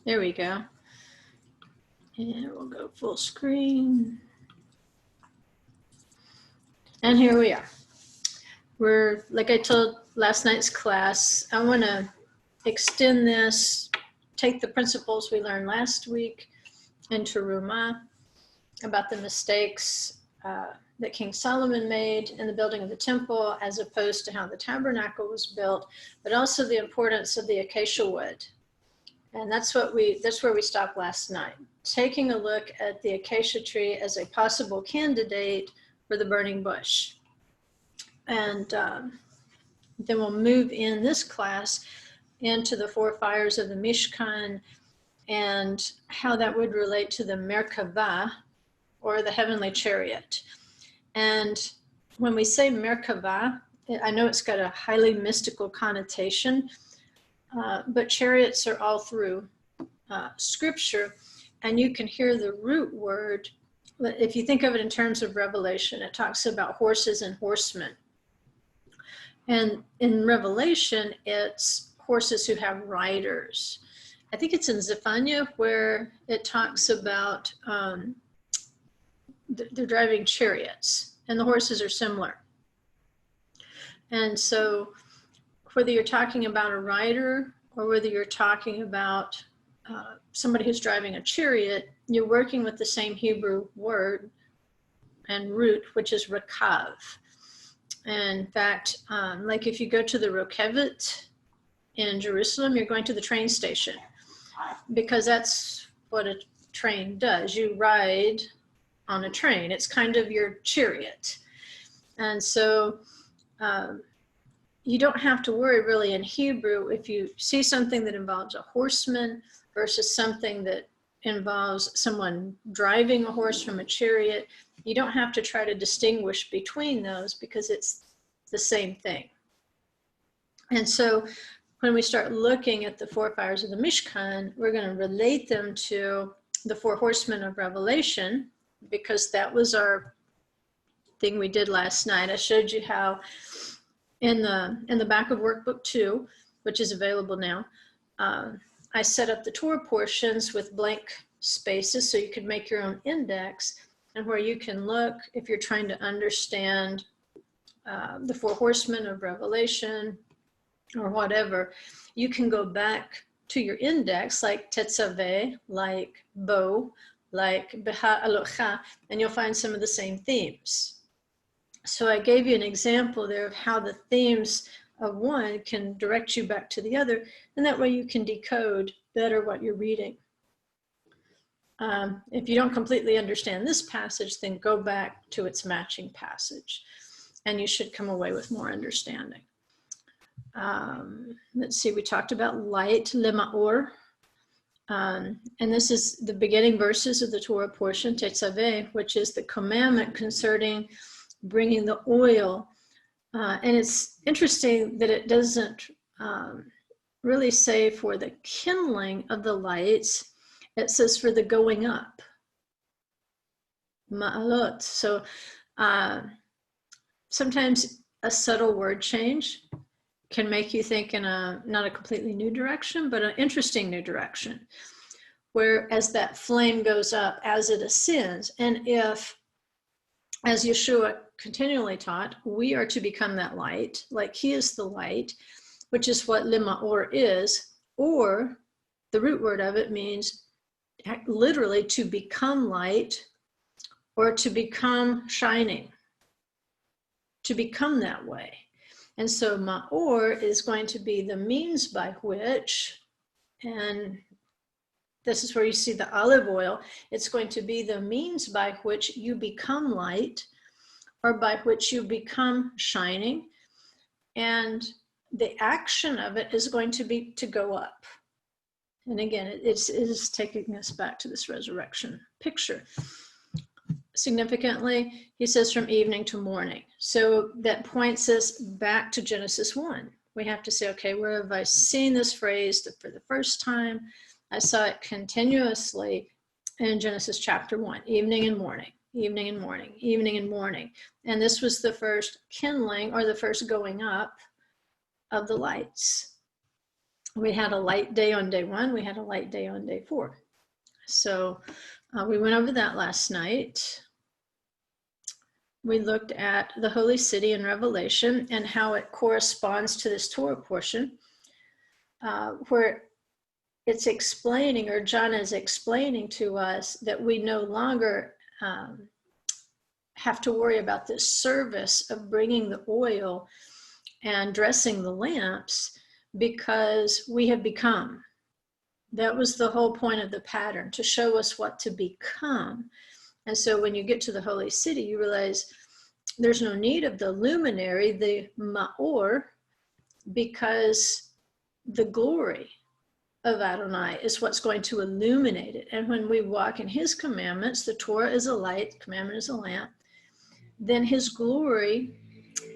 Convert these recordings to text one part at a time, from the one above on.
There we go. And we'll go full screen. And here we are. We're, like I told last night's class, I want to extend this, take the principles we learned last week into Rumah about the mistakes that King Solomon made in the building of the temple, as opposed to how the tabernacle was built, but also the importance of the acacia wood. And that's where we stopped last night, taking a look at the acacia tree as a possible candidate for the burning bush. And then we'll move in this class into the four fires of the Mishkan and how that would relate to the Merkavah, or the heavenly chariot. And when we say Merkavah, I know it's got a highly mystical connotation, but chariots are all through scripture, and you can hear the root word. If you think of it in terms of Revelation, it talks about horses and horsemen. And in Revelation, it's horses who have riders. I think it's in Zephaniah where it talks about they're driving chariots, and the horses are similar. And so whether you're talking about a rider or whether you're talking about somebody who's driving a chariot, you're working with the same Hebrew word and root, which is rakav. And in fact, like if you go to the Rokevet in Jerusalem, you're going to the train station, because that's what a train does. You ride on a train. It's kind of your chariot. And so you don't have to worry really in Hebrew if you see something that involves a horseman versus something that involves someone driving a horse from a chariot. You don't have to try to distinguish between those because it's the same thing. And so when we start looking at the four fires of the Mishkan, we're going to relate them to the four horsemen of Revelation, because that was our thing we did last night. I showed you how in the back of workbook 2, which is available now, I set up the Torah portions with blank spaces so you could make your own index, and where you can look if you're trying to understand the four horsemen of Revelation or whatever. You can go back to your index, like Tetzaveh, like Bo, like Beha Alocha, and you'll find some of the same themes. So I gave you an example there of how the themes of one can direct you back to the other, and that way you can decode better what you're reading. If you don't completely understand this passage, then go back to its matching passage, and you should come away with more understanding. Let's see, we talked about light, lema'or. And this is the beginning verses of the Torah portion, Tetzaveh, which is the commandment concerning bringing the oil. And it's interesting that it doesn't really say for the kindling of the lights. It says for the going up. Ma'alot. So sometimes a subtle word change can make you think in not a completely new direction, but an interesting new direction, where as that flame goes up, as it ascends, and if, as Yeshua continually taught, we are to become that light, like he is the light, which is what lema'or is, or the root word of it means literally to become light or to become shining, to become that way. And so ma'or is going to be the means by which, and this is where you see the olive oil, it's going to be the means by which you become light or by which you become shining. And the action of it is going to be to go up. And again, it is taking us back to this resurrection picture. Significantly, he says from evening to morning. So that points us back to Genesis 1. We have to say, okay, where have I seen this phrase for the first time? I saw it continuously in Genesis chapter 1, evening and morning, evening and morning, evening and morning. And this was the first kindling, or the first going up of the lights. We had a light day on day 1. We had a light day on day 4. So we went over that last night. We looked at the Holy City in Revelation and how it corresponds to this Torah portion, where it's explaining, or John is explaining to us, that we no longer have to worry about this service of bringing the oil and dressing the lamps, because we have become. That was the whole point of the pattern, to show us what to become. And so when you get to the Holy City, you realize there's no need of the luminary, the ma'or, because the glory of Adonai is what's going to illuminate it. And when we walk in his commandments, the Torah is a light, the commandment is a lamp, then his glory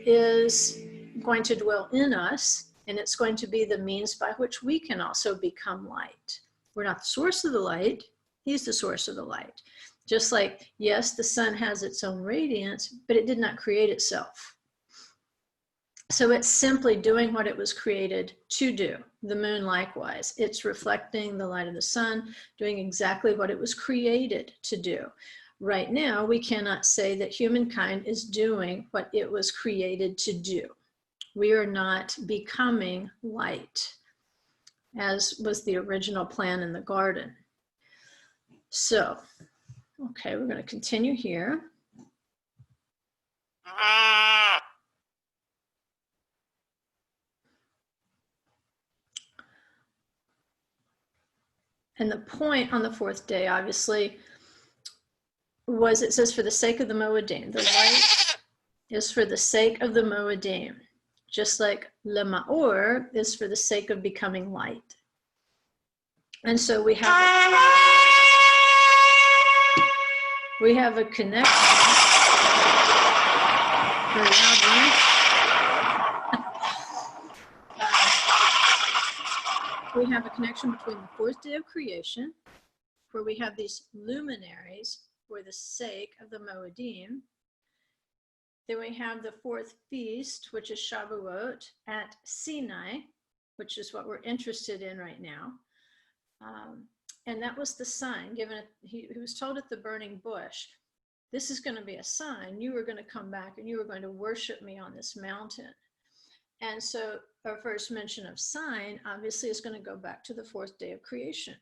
is going to dwell in us, and it's going to be the means by which we can also become light. We're not the source of the light, he's the source of the light. Just like, yes, the sun has its own radiance, but it did not create itself. So it's simply doing what it was created to do. The moon likewise. It's reflecting the light of the sun, doing exactly what it was created to do. Right now, we cannot say that humankind is doing what it was created to do. We are not becoming light, as was the original plan in the garden. So, okay, we're going to continue here. And the point on the 4th day, obviously, was, it says, for the sake of the Moedim. The light is for the sake of the Moedim, just like le ma'or is for the sake of becoming light. And so we have a connection. Very loud, we have a connection between the 4th day of creation, where we have these luminaries for the sake of the Moedim. Then we have the 4th feast, which is Shavuot at Sinai, which is what we're interested in right now. And that was the sign given. He was told at the burning bush, this is going to be a sign. You are going to come back and you are going to worship me on this mountain. And so our first mention of sign obviously is going to go back to the 4th day of creation.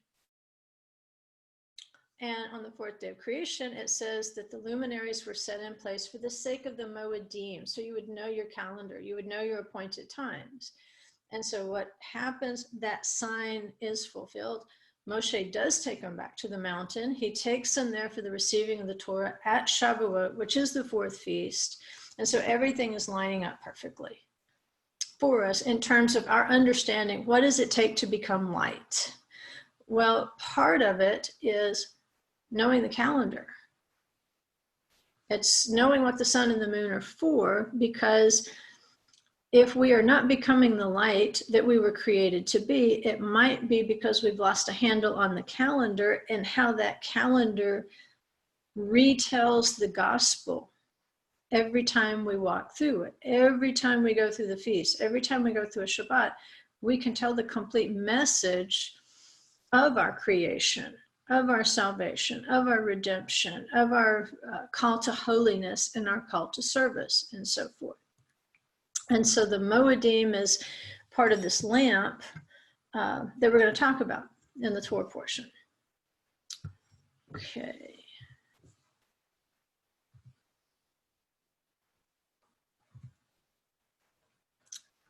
And on the 4th day of creation, it says that the luminaries were set in place for the sake of the Moedim. So you would know your calendar, you would know your appointed times. And so what happens, that sign is fulfilled. Moshe does take them back to the mountain. He takes them there for the receiving of the Torah at Shavuot, which is the 4th feast. And so everything is lining up perfectly for us in terms of our understanding. What does it take to become light? Well, part of it is knowing the calendar. It's knowing what the sun and the moon are for, because if we are not becoming the light that we were created to be, it might be because we've lost a handle on the calendar and how that calendar retells the gospel every time we walk through it. Every time we go through the feast, every time we go through a Shabbat, we can tell the complete message of our creation, of our salvation, of our redemption, of our call to holiness and our call to service, and so forth. And so the Moedim is part of this lamp that we're going to talk about in the Torah portion. Okay.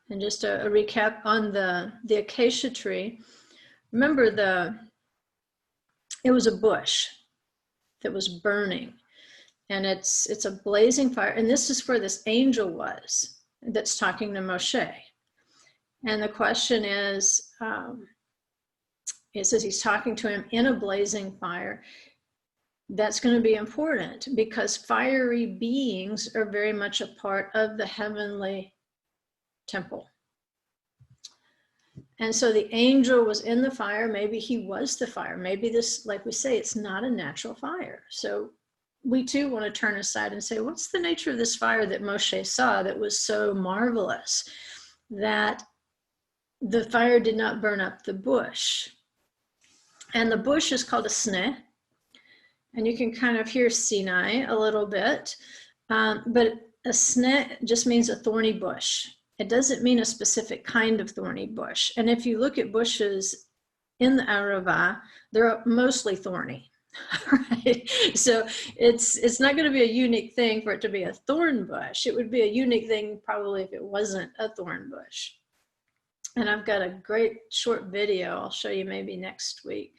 And just a recap on the acacia tree. Remember, it was a bush that was burning, and it's a blazing fire. And this is where this angel was that's talking to Moshe. And the question is, it says he's talking to him in a blazing fire. That's going to be important because fiery beings are very much a part of the heavenly temple. And so the angel was in the fire. Maybe he was the fire. Maybe this, like we say, it's not a natural fire. So we too want to turn aside and say, what's the nature of this fire that Moshe saw that was so marvelous, that the fire did not burn up the bush. And the bush is called a sneh. And you can kind of hear Sinai a little bit. But a sneh just means a thorny bush. It doesn't mean a specific kind of thorny bush. And if you look at bushes in the Arava, they're mostly thorny, right? So it's not going to be a unique thing for it to be a thorn bush. It would be a unique thing probably if it wasn't a thorn bush. And I've got a great short video I'll show you maybe next week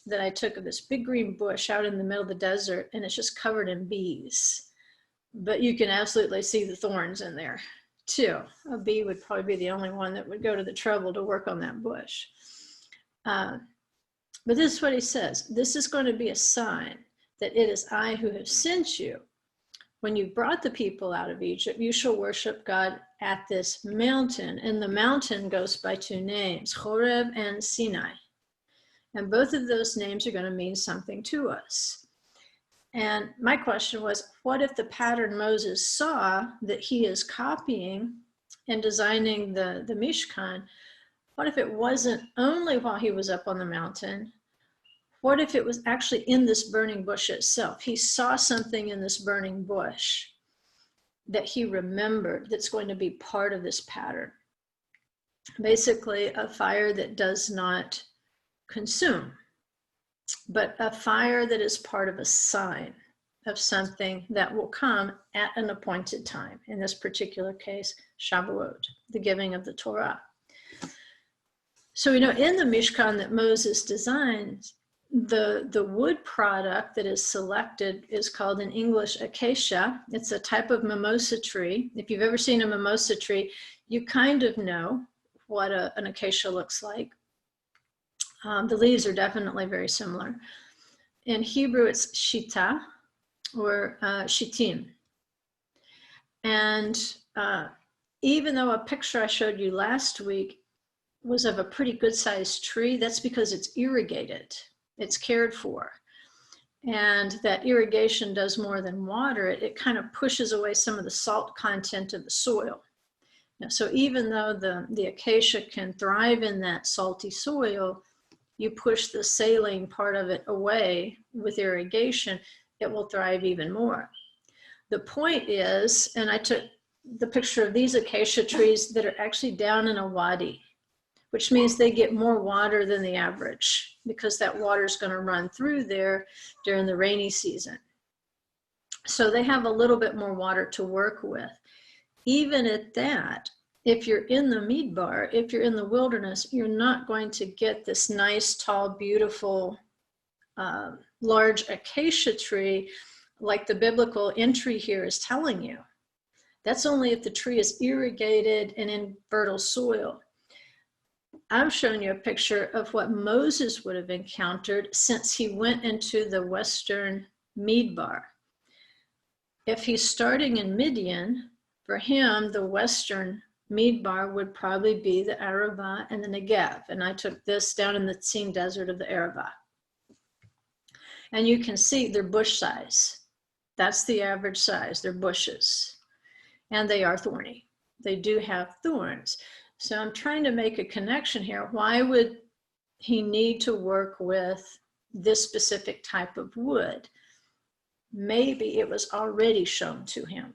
that I took of this big green bush out in the middle of the desert, and it's just covered in bees. But you can absolutely see the thorns in there too. A bee would probably be the only one that would go to the trouble to work on that bush. But this is what he says. This is going to be a sign that it is I who have sent you. When you brought the people out of Egypt, you shall worship God at this mountain. And the mountain goes by two names, Cherev and Sinai. And both of those names are going to mean something to us. And my question was, what if the pattern Moses saw that he is copying and designing the Mishkan, what if it wasn't only while he was up on the mountain? What if it was actually in this burning bush itself? He saw something in this burning bush that he remembered that's going to be part of this pattern. Basically, a fire that does not consume, but a fire that is part of a sign of something that will come at an appointed time. In this particular case, Shavuot, the giving of the Torah. So we know in the Mishkan that Moses designs, the wood product that is selected is called in English acacia. It's a type of mimosa tree. If you've ever seen a mimosa tree, you kind of know what an acacia looks like. The leaves are definitely very similar. In Hebrew, it's shita or shitim. And even though a picture I showed you last week was of a pretty good sized tree, that's because it's irrigated. It's cared for. And that irrigation does more than water it. It kind of pushes away some of the salt content of the soil. Now, so even though the acacia can thrive in that salty soil, you push the saline part of it away with irrigation, it will thrive even more. The point is, and I took the picture of these acacia trees that are actually down in a wadi, which means they get more water than the average because that water is going to run through there during the rainy season. So they have a little bit more water to work with. Even at that, if you're in the midbar, if you're in the wilderness, you're not going to get this nice, tall, beautiful, large acacia tree like the biblical entry here is telling you. That's only if the tree is irrigated and in fertile soil. I'm showing you a picture of what Moses would have encountered since he went into the western midbar. If he's starting in Midian, for him, the western midbar would probably be the Arava and the Negev. And I took this down in the Tzin desert of the Arava. And you can see they're bush size. That's the average size. They're bushes. And they are thorny. They do have thorns. So I'm trying to make a connection here. Why would he need to work with this specific type of wood? Maybe it was already shown to him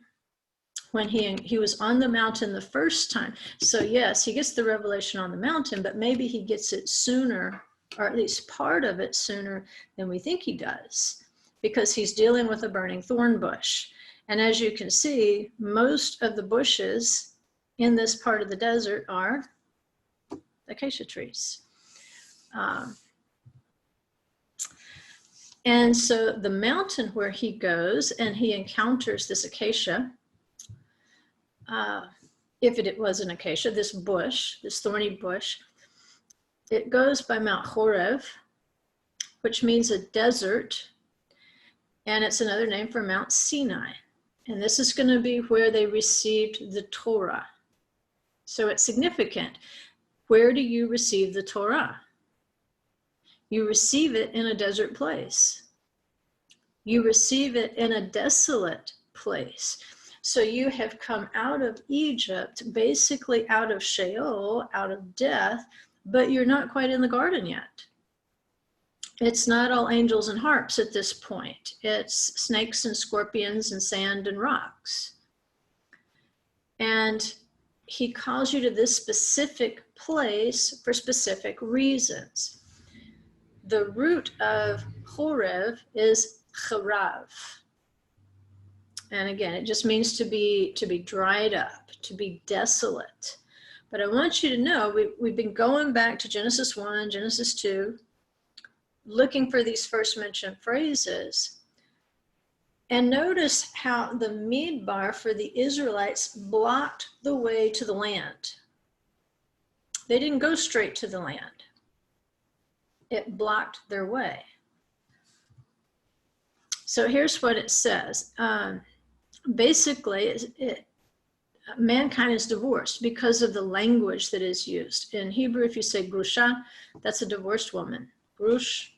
when he was on the mountain the first time. So yes, he gets the revelation on the mountain, but maybe he gets it sooner, or at least part of it sooner than we think he does, because he's dealing with a burning thorn bush. And as you can see, most of the bushes in this part of the desert are acacia trees. And so the mountain where he goes and he encounters this acacia, if it was an acacia, this bush, this thorny bush, it goes by Mount Horeb, which means a desert, and it's another name for Mount Sinai. And this is going to be where they received the Torah. So it's significant. Where do you receive the Torah? You receive it in a desert place. You receive it in a desolate place. So you have come out of Egypt, basically out of Sheol, out of death, but you're not quite in the garden yet. It's not all angels and harps at this point. It's snakes and scorpions and sand and rocks. And he calls you to this specific place for specific reasons. The root of cherev is cherev. And again, it just means to be dried up, to be desolate. But I want you to know, we've been going back to Genesis 1, Genesis 2, looking for these first mentioned phrases. And notice how the midbar for the Israelites blocked the way to the land. They didn't go straight to the land. It blocked their way. So here's what it says. Basically, mankind is divorced because of the language that is used. In Hebrew, if you say grusha, that's a divorced woman. Grush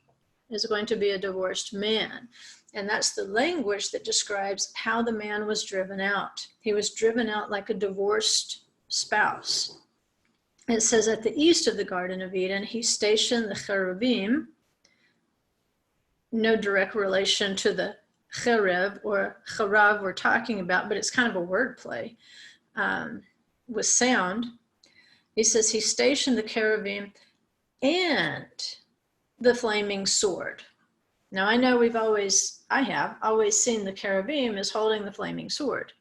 is going to be a divorced man. And that's the language that describes how the man was driven out. He was driven out like a divorced spouse. It says at the east of the Garden of Eden, he stationed the cherubim, no direct relation to the cherev or charav we're talking about, but it's kind of a wordplay with sound. He says he stationed the cherubim and the flaming sword. Now I know I have always seen the cherubim as holding the flaming sword.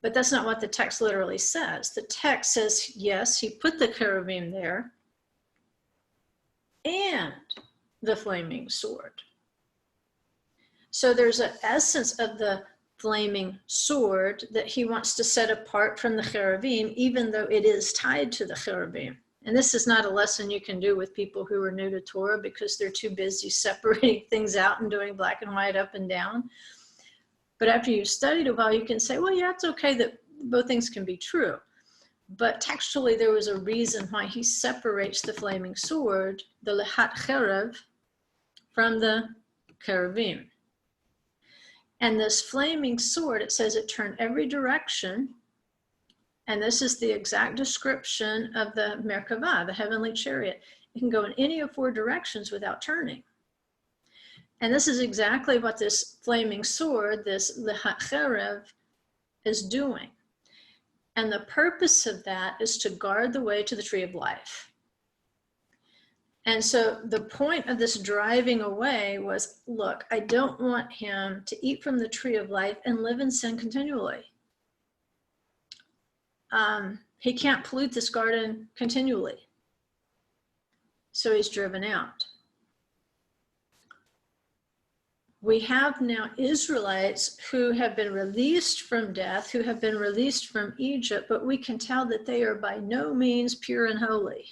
But that's not what the text literally says. The text says, yes, he put the cherubim there and the flaming sword. So there's an essence of the flaming sword that he wants to set apart from the cherubim, even though it is tied to the cherubim. And this is not a lesson you can do with people who are new to Torah because they're too busy separating things out and doing black and white up and down. But after you've studied a while, you can say, well, yeah, it's okay that both things can be true. But textually, there was a reason why he separates the flaming sword, the lehat cherev, from the cherubim. And this flaming sword, it says it turned every direction. And this is the exact description of the Merkavah, the heavenly chariot. It can go in any of four directions without turning. And this is exactly what this flaming sword, this lehat cherev, is doing. And the purpose of that is to guard the way to the tree of life. And so the point of this driving away was, look, I don't want him to eat from the tree of life and live in sin continually. He can't pollute this garden continually. So he's driven out. We have now Israelites who have been released from death, who have been released from Egypt, but we can tell that they are by no means pure and holy.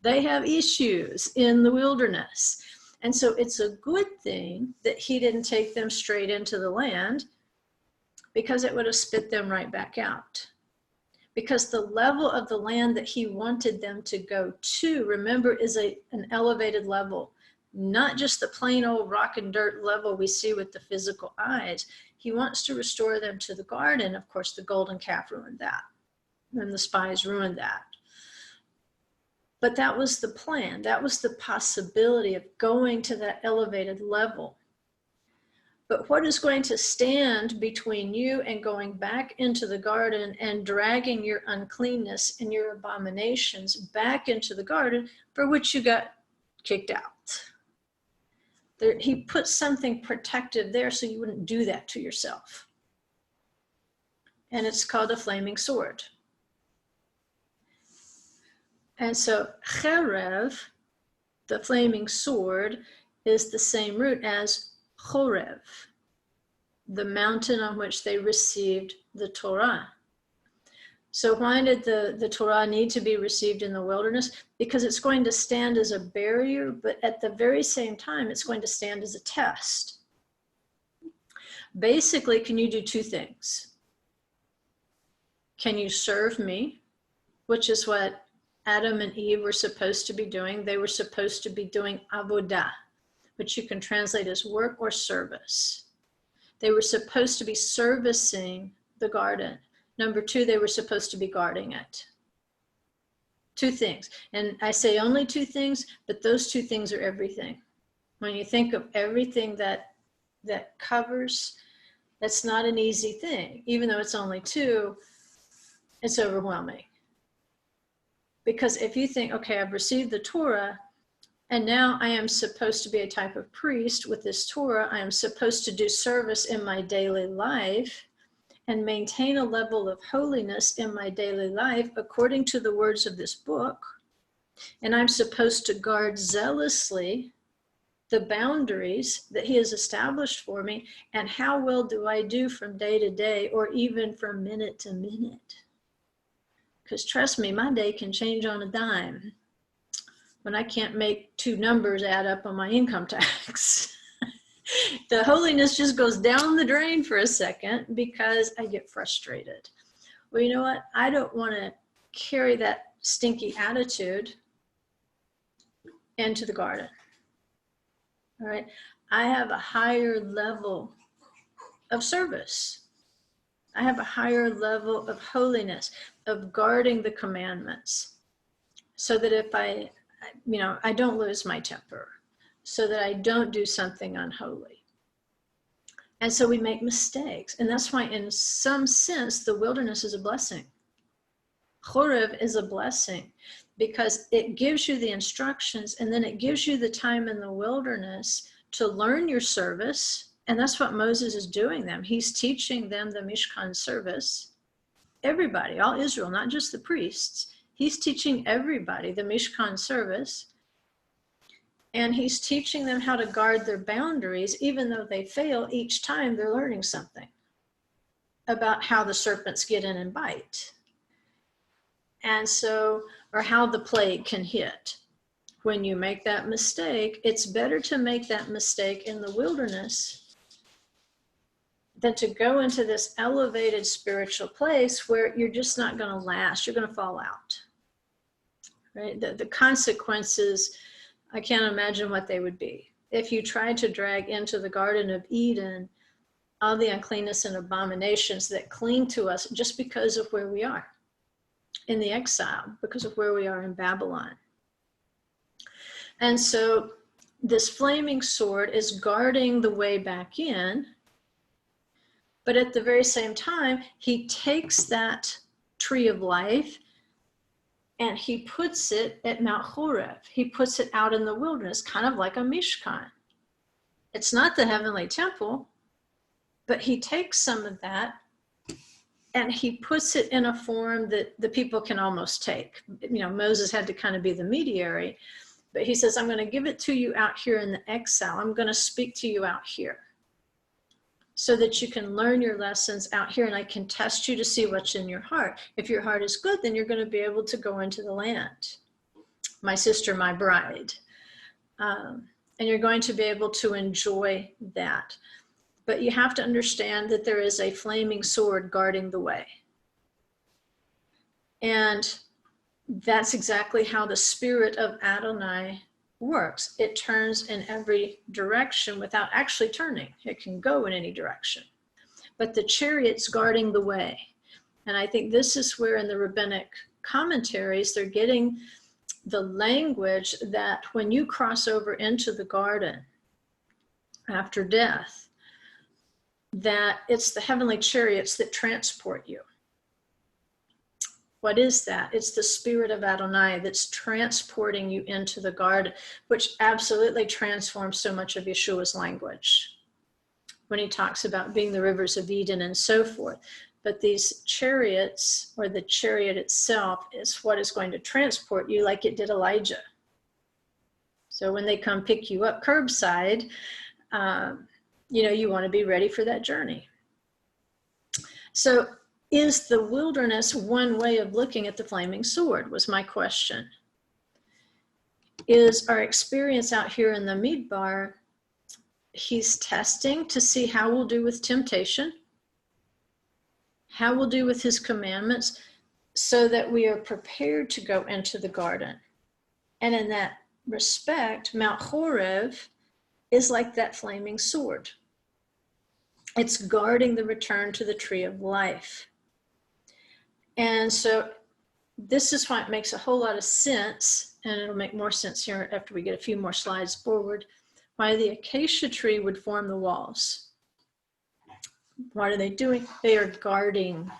They have issues in the wilderness. And so it's a good thing that he didn't take them straight into the land, because it would have spit them right back out. Because the level of the land that he wanted them to go to, remember, is an elevated level. Not just the plain old rock and dirt level we see with the physical eyes. He wants to restore them to the garden. Of course, the golden calf ruined that. And the spies ruined that. But that was the plan. That was the possibility of going to that elevated level. But what is going to stand between you and going back into the garden and dragging your uncleanness and your abominations back into the garden for which you got kicked out? He put something protective there so you wouldn't do that to yourself. And it's called a flaming sword. And so cherev, the flaming sword, is the same root as chorev, the mountain on which they received the Torah. So why did the Torah need to be received in the wilderness? Because it's going to stand as a barrier, but at the very same time, it's going to stand as a test. Basically, can you do two things? Can you serve me, which is what Adam and Eve were supposed to be doing. They were supposed to be doing avodah, which you can translate as work or service. They were supposed to be servicing the garden. Number two, they were supposed to be guarding it. Two things. And I say only two things, but those two things are everything. When you think of everything that covers, that's not an easy thing. Even though it's only two, it's overwhelming. Because if you think, okay, I've received the Torah, and now I am supposed to be a type of priest with this Torah. I am supposed to do service in my daily life and maintain a level of holiness in my daily life according to the words of this book. And I'm supposed to guard zealously the boundaries that he has established for me. And how well do I do from day to day, or even from minute to minute? Because trust me, my day can change on a dime when I can't make two numbers add up on my income tax. The holiness just goes down the drain for a second because I get frustrated. Well, you know what? I don't want to carry that stinky attitude into the garden. All right. I have a higher level of service. I have a higher level of holiness, of guarding the commandments, so that if I don't lose my temper, so that I don't do something unholy. And so we make mistakes. And that's why, in some sense, the wilderness is a blessing. Cherev is a blessing because it gives you the instructions, and then it gives you the time in the wilderness to learn your service. And that's what Moses is doing them. He's teaching them the Mishkan service. Everybody, all Israel, not just the priests. He's teaching everybody the Mishkan service. And he's teaching them how to guard their boundaries. Even though they fail each time, they're learning something about how the serpents get in and bite. And so, or how the plague can hit. When you make that mistake, it's better to make that mistake in the wilderness than to go into this elevated spiritual place where you're just not going to last. You're going to fall out. Right? The consequences, I can't imagine what they would be. If you tried to drag into the Garden of Eden all the uncleanness and abominations that cling to us just because of where we are in the exile, because of where we are in Babylon. And so this flaming sword is guarding the way back in, but at the very same time, he takes that tree of life and he puts it at Mount Horeb. He puts it out in the wilderness, kind of like a Mishkan. It's not the heavenly temple, but he takes some of that and he puts it in a form that the people can almost take. Moses had to kind of be the mediator, but he says, I'm going to give it to you out here in the exile. I'm going to speak to you out here so that you can learn your lessons out here, and I can test you to see what's in your heart. If your heart is good, then you're going to be able to go into the land. My sister, my bride. And you're going to be able to enjoy that. But you have to understand that there is a flaming sword guarding the way. And that's exactly how the spirit of Adonai works. It turns in every direction without actually turning. It can go in any direction. But the chariot's guarding the way. And I think this is where in the rabbinic commentaries, they're getting the language that when you cross over into the garden after death, that it's the heavenly chariots that transport you. What is that? It's the spirit of Adonai that's transporting you into the garden, which absolutely transforms so much of Yeshua's language when he talks about being the rivers of Eden and so forth. But these chariots, or the chariot itself, is what is going to transport you like it did Elijah. So when they come pick you up curbside, you want to be ready for that journey. So is the wilderness one way of looking at the flaming sword, was my question. Is our experience out here in the Midbar, he's testing to see how we'll do with temptation, how we'll do with his commandments, so that we are prepared to go into the garden. And in that respect, Mount Horeb is like that flaming sword. It's guarding the return to the tree of life. And so this is why it makes a whole lot of sense, and it'll make more sense here after we get a few more slides forward, why the acacia tree would form the walls. What are they doing? They are guarding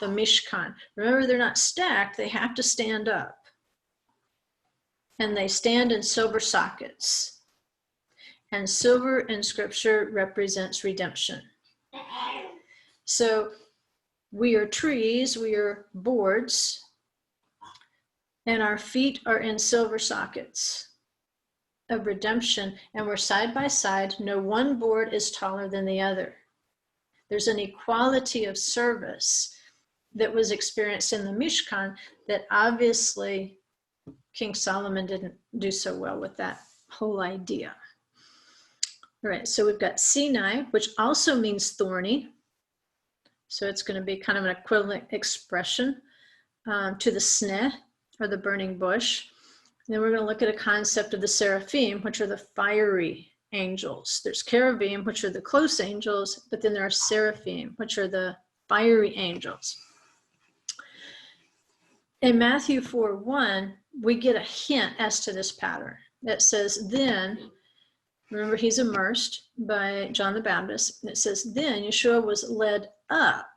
the Mishkan. Remember, they're not stacked, they have to stand up. And they stand in silver sockets. And silver in Scripture represents redemption. So we are trees, we are boards, and our feet are in silver sockets of redemption, and we're side by side. No one board is taller than the other. There's an equality of service that was experienced in the Mishkan that obviously King Solomon didn't do so well with that whole idea. All right, so we've got Sinai, which also means thorny. So it's going to be kind of an equivalent expression to the sneh, or the burning bush. And then we're going to look at a concept of the seraphim, which are the fiery angels. There's cherubim, which are the close angels, but then there are seraphim, which are the fiery angels. In Matthew 4:1, we get a hint as to this pattern. That says, then, remember he's immersed by John the Baptist, and it says, then Yeshua was led up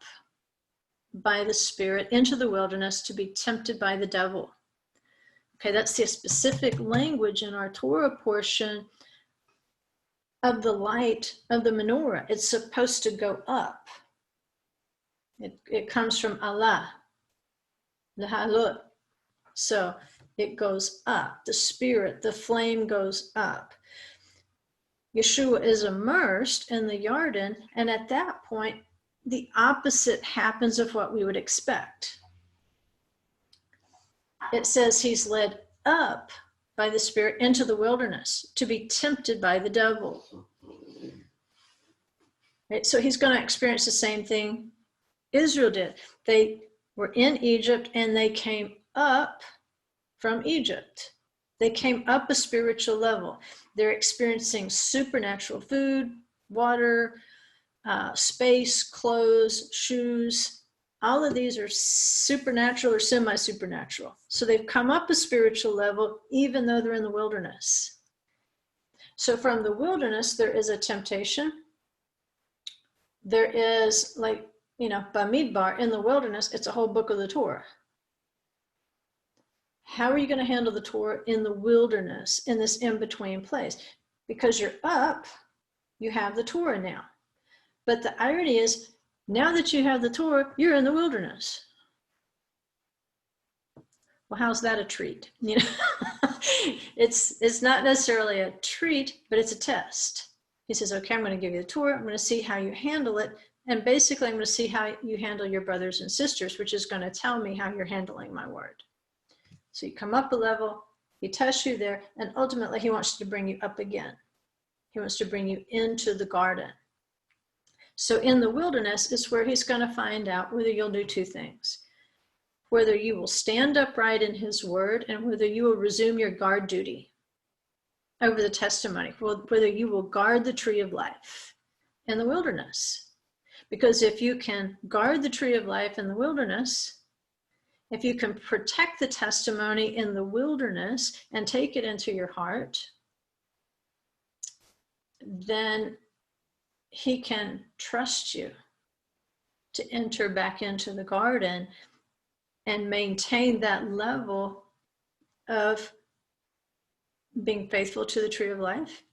by the Spirit into the wilderness to be tempted by the devil. Okay, that's the specific language in our Torah portion of the light of the menorah. It's supposed to go up. It comes from Allah, Lehalut. So it goes up. The Spirit, the flame goes up. Yeshua is immersed in the Yarden, and at that point, the opposite happens of what we would expect. It says he's led up by the Spirit into the wilderness to be tempted by the devil. Right? So he's going to experience the same thing Israel did. They were in Egypt and they came up from Egypt. They came up a spiritual level. They're experiencing supernatural food, water, space, clothes, shoes. All of these are supernatural or semi-supernatural. So they've come up a spiritual level even though they're in the wilderness. So from the wilderness, there is a temptation. There is, like, Bamidbar in the wilderness, it's a whole book of the Torah. How are you going to handle the Torah in the wilderness, in this in-between place? Because you're up, you have the Torah now. But the irony is, now that you have the Torah, you're in the wilderness. Well, how's that a treat? It's not necessarily a treat, but it's a test. He says, okay, I'm going to give you the Torah. I'm going to see how you handle it. And basically, I'm going to see how you handle your brothers and sisters, which is going to tell me how you're handling my word. So you come up a level, he tests you there, and ultimately he wants to bring you up again. He wants to bring you into the garden. So in the wilderness is where he's going to find out whether you'll do two things. Whether you will stand upright in his word and whether you will resume your guard duty over the testimony, whether you will guard the tree of life in the wilderness. Because if you can guard the tree of life in the wilderness, if you can protect the testimony in the wilderness and take it into your heart, then he can trust you to enter back into the garden and maintain that level of being faithful to the tree of life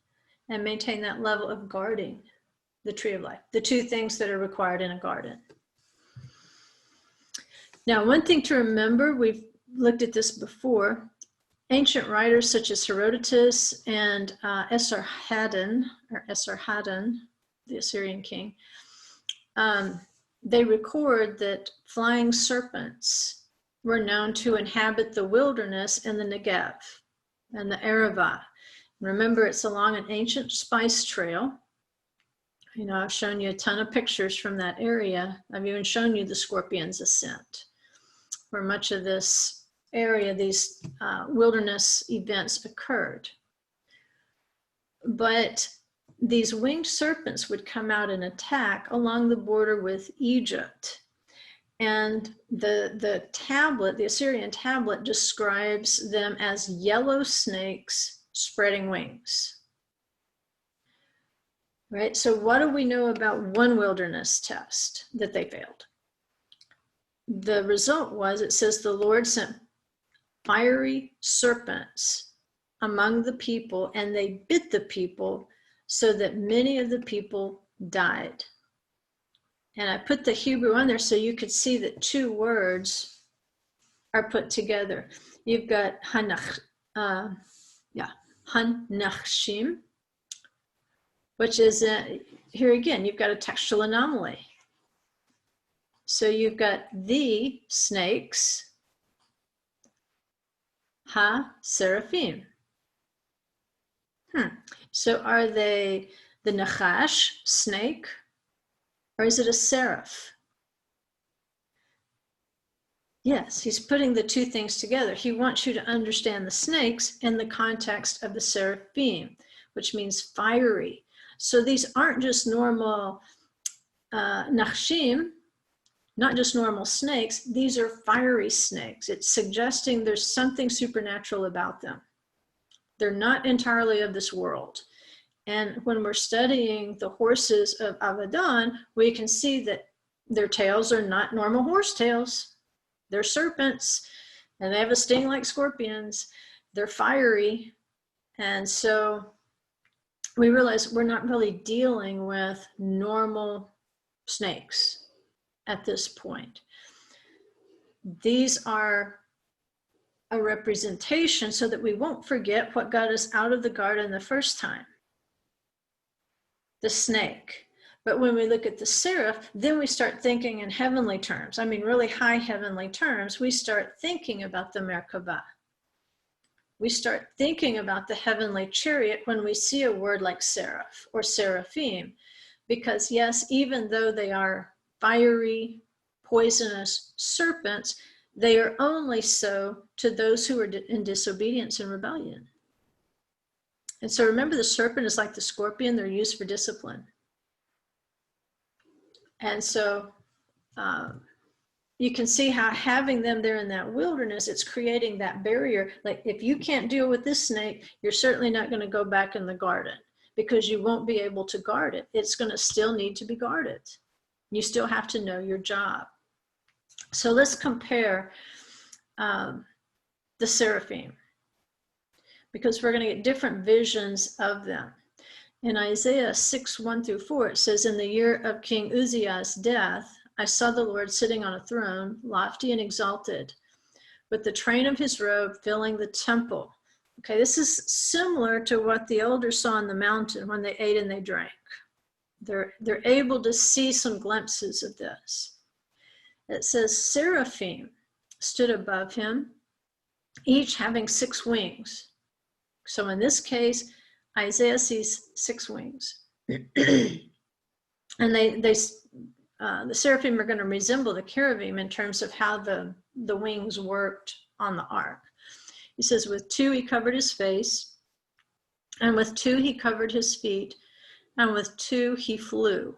and maintain that level of guarding the tree of life, the two things that are required in a garden. Now, one thing to remember, we've looked at this before, ancient writers such as Herodotus and Esarhaddon, the Assyrian king, they record that flying serpents were known to inhabit the wilderness in the Negev and the Arava. Remember, it's along an ancient spice trail. I've shown you a ton of pictures from that area. I've even shown you the scorpion's ascent, where much of this area, these wilderness events occurred. But these winged serpents would come out and attack along the border with Egypt. And the tablet, the Assyrian tablet, describes them as yellow snakes spreading wings. Right? So what do we know about one wilderness test that they failed? The result was, it says the Lord sent fiery serpents among the people, and they bit the people so that many of the people died. And I put the Hebrew on there so you could see that two words are put together. You've got hanachshim, which is, here again, you've got a textual anomaly. So you've got the snakes, ha-seraphim. So are they the nachash, snake, or is it a seraph? Yes, he's putting the two things together. He wants you to understand the snakes in the context of the seraphim, which means fiery. So these aren't just normal nachshim, not just normal snakes. These are fiery snakes. It's suggesting there's something supernatural about them. They're not entirely of this world. And when we're studying the horses of Abaddon, we can see that their tails are not normal horse tails. They're serpents, and they have a sting like scorpions. They're fiery. And so we realize we're not really dealing with normal snakes at this point. These are a representation so that we won't forget what got us out of the garden the first time. The snake. But when we look at the seraph, then we start thinking in heavenly terms. I mean, really high heavenly terms. We start thinking about the Merkabah. We start thinking about the heavenly chariot when we see a word like seraph or seraphim. Because yes, even though they are fiery, poisonous serpents, they are only so to those who are in disobedience and rebellion. And so remember, the serpent is like the scorpion. They're used for discipline. And so you can see how having them there in that wilderness, it's creating that barrier. Like if you can't deal with this snake, you're certainly not going to go back in the garden because you won't be able to guard it. It's going to still need to be guarded. You still have to know your job. So let's compare the seraphim, because we're going to get different visions of them. In Isaiah 6:1-4, it says, in the year of King Uzziah's death, I saw the Lord sitting on a throne, lofty and exalted, with the train of his robe filling the temple. Okay, this is similar to what the elders saw on the mountain when they ate and they drank. They're able to see some glimpses of this. It says seraphim stood above him, each having 6 wings. So in this case, Isaiah sees 6 wings. And the seraphim are going to resemble the cherubim in terms of how the wings worked on the ark. He says, with 2 he covered his face, and with 2 he covered his feet, and with 2 he flew.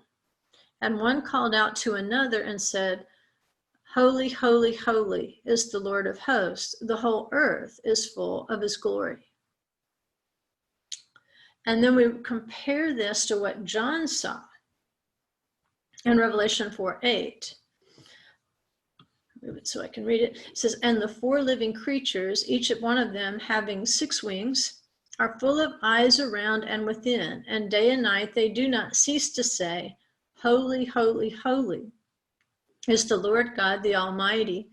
And one called out to another and said, holy, holy, holy is the Lord of hosts. The whole earth is full of his glory. And then we compare this to what John saw in Revelation 4:8. Move it so I can read it. It says, and the 4 living creatures, each one of them having 6 wings, are full of eyes around and within, and day and night they do not cease to say, holy, holy, holy is the Lord God, the Almighty,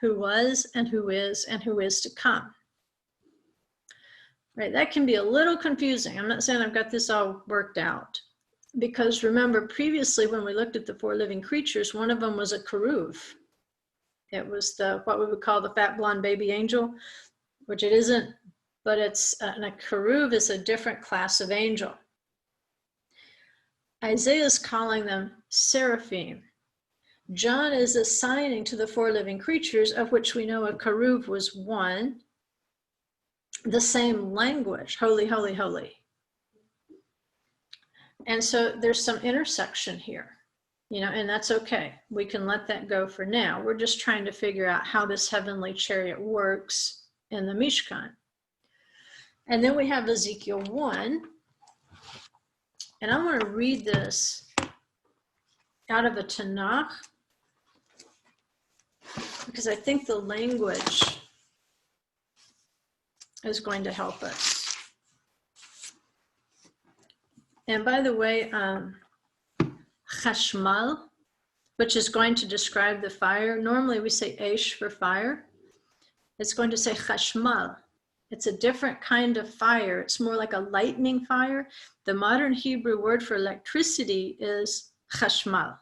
who was and who is to come. Right, that can be a little confusing. I'm not saying I've got this all worked out, because remember previously when we looked at the 4 living creatures, one of them was a cherev. It was what we would call the fat blonde baby angel, which it isn't, but it's and a cherev is a different class of angel. Isaiah is calling them seraphim. John is assigning to the 4 living creatures, of which we know a cherev was one, the same language, holy, holy, holy. And so there's some intersection here, you know, and that's okay. We can let that go for now. We're just trying to figure out how this heavenly chariot works in the Mishkan. And then we have Ezekiel 1. And I want to read this out of a Tanakh because I think the language is going to help us. And by the way, chashmal, which is going to describe the fire. Normally we say esh for fire. It's going to say chashmal. It's a different kind of fire. It's more like a lightning fire. The modern Hebrew word for electricity is chashmal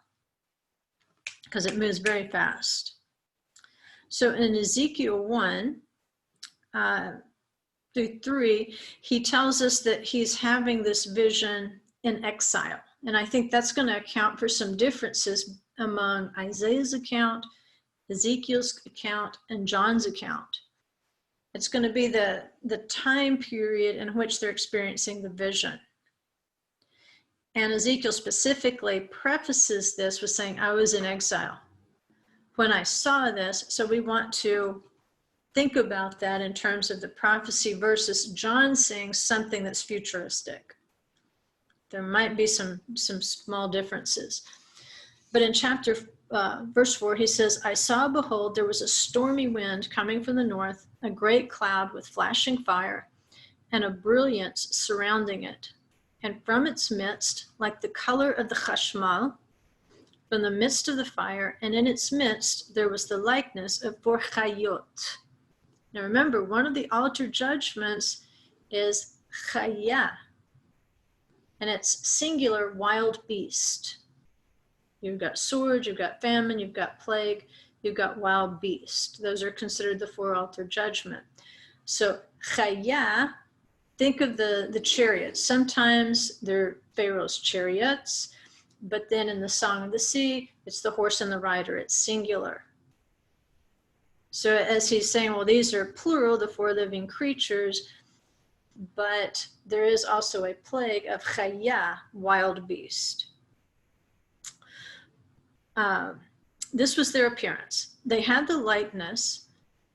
because it moves very fast. So in Ezekiel 1 through 3, he tells us that he's having this vision in exile. And I think that's going to account for some differences among Isaiah's account, Ezekiel's account, and John's account. It's going to be the time period in which they're experiencing the vision. And Ezekiel specifically prefaces this with saying, I was in exile when I saw this. So we want to think about that in terms of the prophecy versus John saying something that's futuristic. There might be some small differences. But in verse 4, he says, I saw, behold, there was a stormy wind coming from the north, a great cloud with flashing fire, and a brilliance surrounding it. And from its midst, like the color of the chashmal, from the midst of the fire, and in its midst, there was the likeness of 4 chayot. Now remember, one of the altar judgments is chayah, and it's singular wild beast. You've got sword, you've got famine, you've got plague, you've got wild beast. Those are considered the 4 altar judgment. So chayah, think of the chariots. Sometimes they're Pharaoh's chariots, but then in the Song of the Sea, it's the horse and the rider. It's singular. So as he's saying, well, these are plural, the 4 living creatures, but there is also a plague of chayah, wild beast. This was their appearance. They had the likeness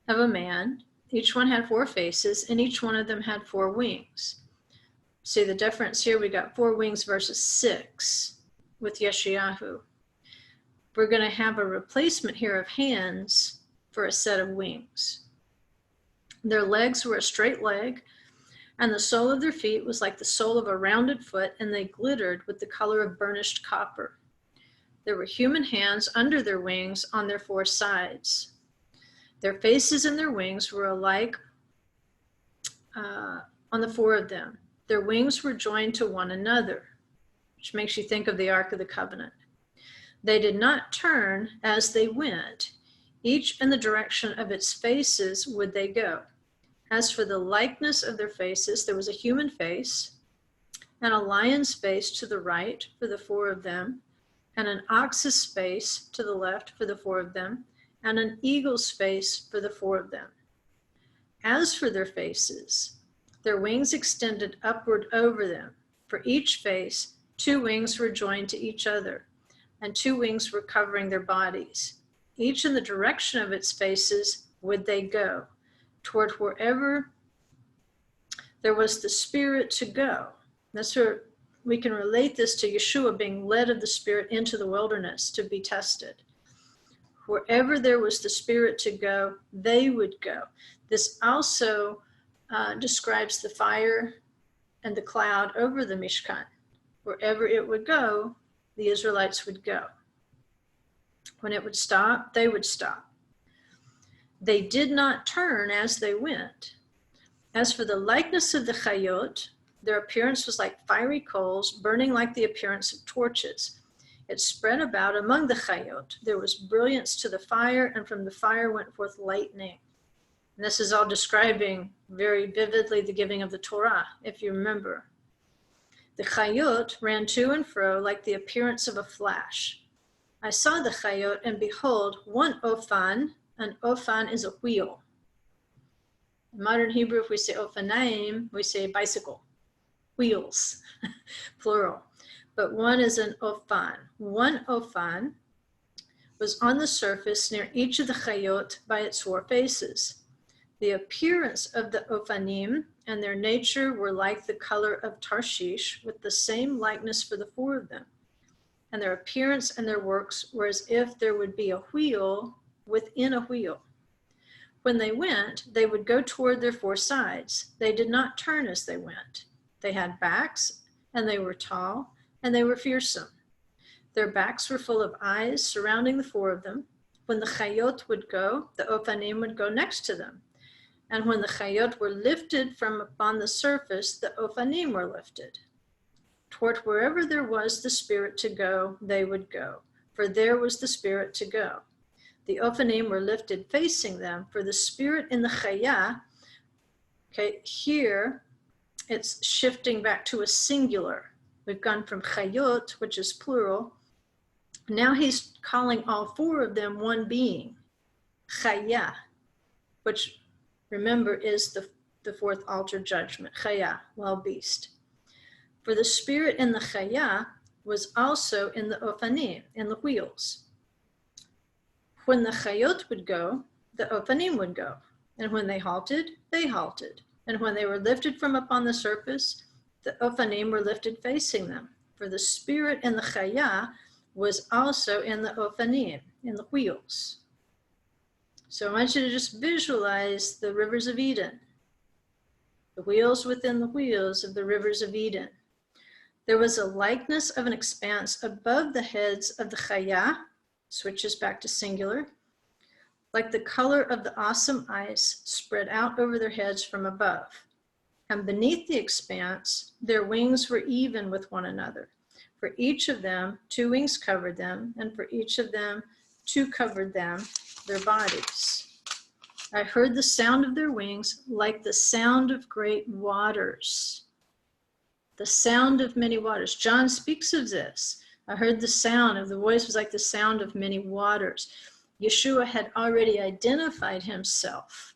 of a man. Each one had 4 faces, and each one of them had 4 wings. See the difference here? We got 4 wings versus 6 with Yeshayahu. We're going to have a replacement here of hands for a set of wings. Their legs were a straight leg, and the sole of their feet was like the sole of a rounded foot, and they glittered with the color of burnished copper. There were human hands under their wings on their 4 sides. Their faces and their wings were alike on the 4 of them. Their wings were joined to one another, which makes you think of the Ark of the Covenant. They did not turn as they went. Each in the direction of its faces would they go. As for the likeness of their faces, there was a human face, and a lion's face to the right for the 4 of them, and an ox's face to the left for the 4 of them, and an eagle's face for the 4 of them. As for their faces, their wings extended upward over them. For each face, 2 wings were joined to each other, and 2 wings were covering their bodies. Each in the direction of its faces would they go, toward wherever there was the Spirit to go. That's where we can relate this to Yeshua being led of the Spirit into the wilderness to be tested. Wherever there was the Spirit to go, they would go. This also describes the fire and the cloud over the Mishkan. Wherever it would go, the Israelites would go. When it would stop, they would stop. They did not turn as they went. As for the likeness of the chayot, their appearance was like fiery coals, burning like the appearance of torches. It spread about among the chayot. There was brilliance to the fire, and from the fire went forth lightning. And this is all describing very vividly the giving of the Torah, if you remember. The chayot ran to and fro like the appearance of a flash. I saw the chayot, and behold, one ophan. An ophan is a wheel. In modern Hebrew, if we say ophanaim, we say bicycle. Wheels, plural. but one is an ophan. One ophan was on the surface near each of the chayot by its four faces. The appearance of the ophanim and their nature were like the color of Tarshish, with the same likeness for the four of them. And their appearance and their works were as if there would be a wheel within a wheel. When they went, they would go toward their four sides. They did not turn as they went. They had backs, and they were tall, and they were fearsome. Their backs were full of eyes surrounding the four of them. When the chayot would go, the ophanim would go next to them. And when the chayot were lifted from upon the surface, the ophanim were lifted. Toward wherever there was the spirit to go, they would go, for there was the spirit to go. The ophanim were lifted facing them, for the spirit in the chayah, okay, here it's shifting back to a singular. We've gone from chayot, which is plural. Now he's calling all four of them one being, chayah, which remember is the fourth altar judgment, chayah, wild beast. For the spirit in the chayah was also in the ophanim, in the wheels. When the chayot would go, the ophanim would go. And when they halted, they halted. And when they were lifted from upon the surface, the ophanim were lifted facing them. For the spirit in the chayah was also in the ophanim, in the wheels. So I want you to just visualize the rivers of Eden, the wheels within the wheels of the rivers of Eden. There was a likeness of an expanse above the heads of the chayah, switches back to singular, like the color of the awesome ice spread out over their heads from above. And beneath the expanse, their wings were even with one another. For each of them, two wings covered them, and for each of them, two covered them, their bodies. I heard the sound of their wings like the sound of great waters. The sound of many waters. John speaks of this. I heard the sound of the voice was like the sound of many waters. Yeshua had already identified himself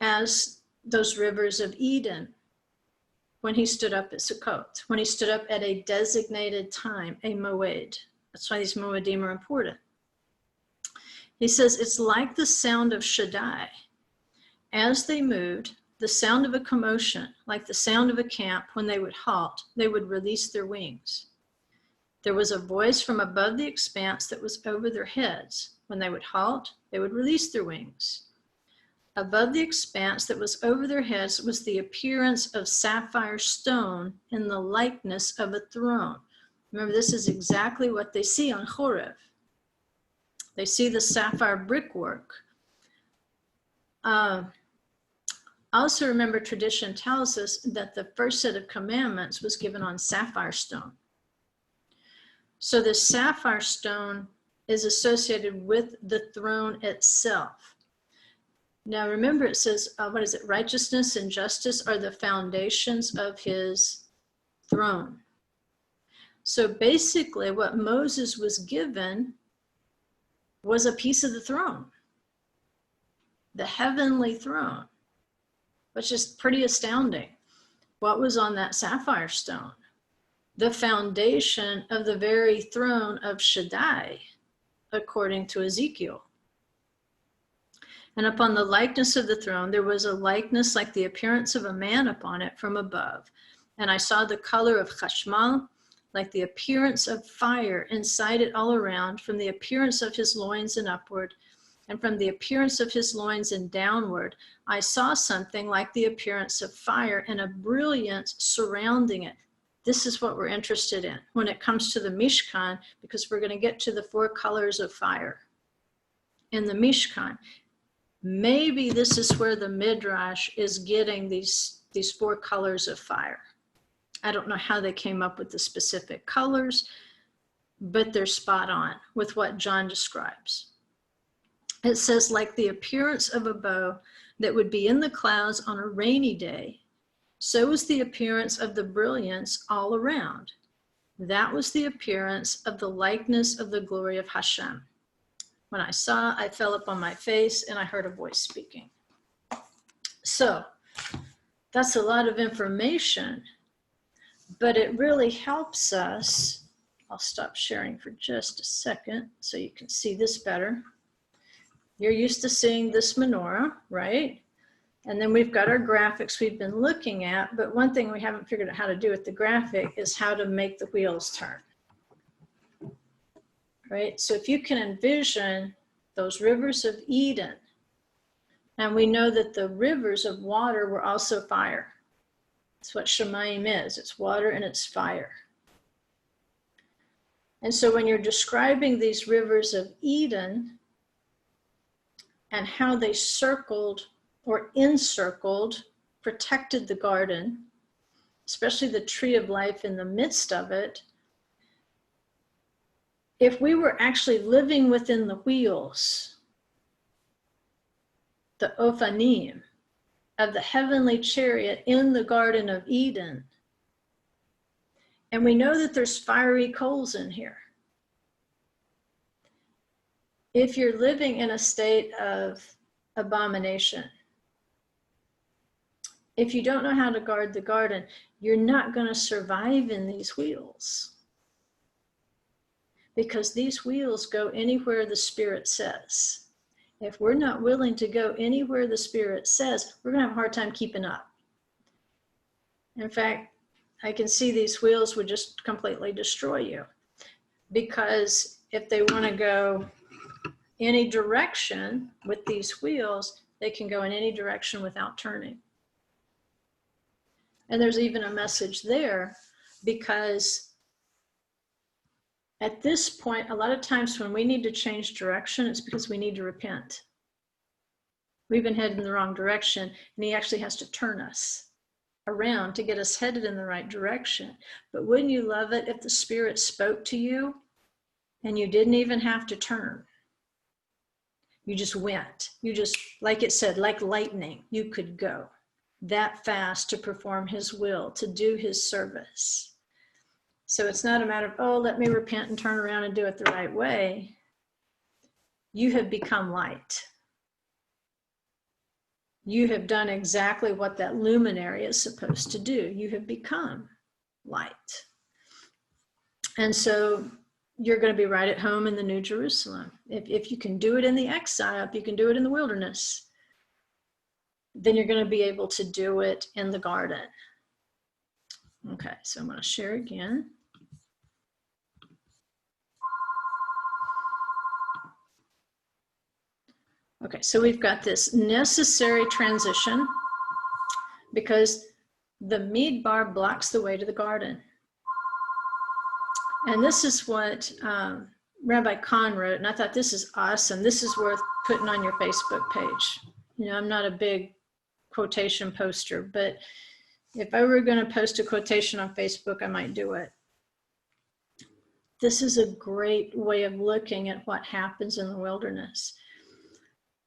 as those rivers of Eden when he stood up at Sukkot, when he stood up at a designated time, a moed. That's why these moedim are important. He says it's like the sound of Shaddai. As they moved, the sound of a commotion, like the sound of a camp, when they would halt, they would release their wings. There was a voice from above the expanse that was over their heads. When they would halt, they would release their wings. Above the expanse that was over their heads was the appearance of sapphire stone in the likeness of a throne. Remember, this is exactly what they see on cherev. They see the sapphire brickwork. Also remember, tradition tells us that the first set of commandments was given on sapphire stone. So the sapphire stone is associated with the throne itself. Now remember, it says, righteousness and justice are the foundations of his throne. So basically what Moses was given was a piece of the throne, the heavenly throne, which is pretty astounding. What was on that sapphire stone? The foundation of the very throne of Shaddai, according to Ezekiel. And upon the likeness of the throne, there was a likeness like the appearance of a man upon it from above. And I saw the color of chashmal, like the appearance of fire inside it all around, from the appearance of his loins and upward, and from the appearance of his loins and downward. I saw something like the appearance of fire and a brilliance surrounding it. This is what we're interested in when it comes to the Mishkan, because we're going to get to the four colors of fire in the Mishkan. Maybe this is where the Midrash is getting these four colors of fire. I don't know how they came up with the specific colors, but they're spot on with what John describes. It says, like the appearance of a bow that would be in the clouds on a rainy day, so was the appearance of the brilliance all around. That was the appearance of the likeness of the glory of Hashem. When I saw, I fell upon my face and I heard a voice speaking. So that's a lot of information. But it really helps us. I'll stop sharing for just a second so you can see this better. You're used to seeing this menorah, right? And then we've got our graphics we've been looking at, but one thing we haven't figured out how to do with the graphic is how to make the wheels turn, right? So if you can envision those rivers of Eden, and we know that the rivers of water were also fire. That's what Shemayim is. It's water and it's fire. And so when you're describing these rivers of Eden and how they circled or encircled, protected the garden, especially the tree of life in the midst of it, if we were actually living within the wheels, the ophanim of the heavenly chariot in the Garden of Eden, and we know that there's fiery coals in here. If you're living in a state of abomination, if you don't know how to guard the garden, you're not going to survive in these wheels. Because these wheels go anywhere the Spirit says. If we're not willing to go anywhere the Spirit says, we're going to have a hard time keeping up. In fact, I can see these wheels would just completely destroy you. Because if they want to go any direction with these wheels, they can go in any direction without turning. And there's even a message there, because at this point, a lot of times when we need to change direction, it's because we need to repent. We've been headed in the wrong direction, and he actually has to turn us around to get us headed in the right direction. But wouldn't you love it if the Spirit spoke to you and you didn't even have to turn? You just went. You just, like it said, like lightning, you could go that fast to perform his will, to do his service. So it's not a matter of, oh, let me repent and turn around and do it the right way. You have become light. You have done exactly what that luminary is supposed to do. You have become light. And so you're going to be right at home in the New Jerusalem. If you can do it in the exile, if you can do it in the wilderness, then you're going to be able to do it in the garden. Okay, so I'm going to share again. Okay, so we've got this necessary transition because the midbar blocks the way to the garden. And this is what Rabbi Kahn wrote, and I thought this is awesome. This is worth putting on your Facebook page. You know, I'm not a big quotation poster, but if I were going to post a quotation on Facebook, I might do it. This is a great way of looking at what happens in the wilderness.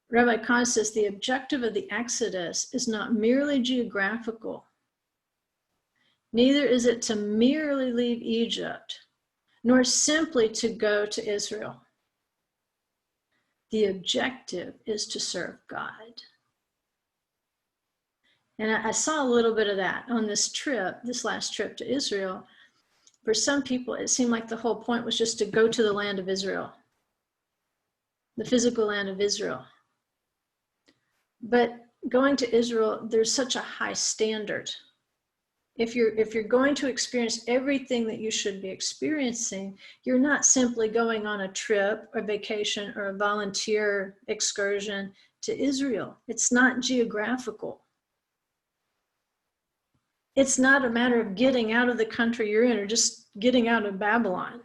Rabbi Kahn says the objective of the Exodus is not merely geographical. Neither is it to merely leave Egypt, nor simply to go to Israel. The objective is to serve God. And I saw a little bit of that on this trip, this last trip to Israel. For some people, it seemed like the whole point was just to go to the land of Israel, the physical land of Israel. But going to Israel, there's such a high standard. If you're going to experience everything that you should be experiencing, you're not simply going on a trip, a vacation, or a volunteer excursion to Israel. It's not geographical. It's not a matter of getting out of the country you're in or just getting out of Babylon.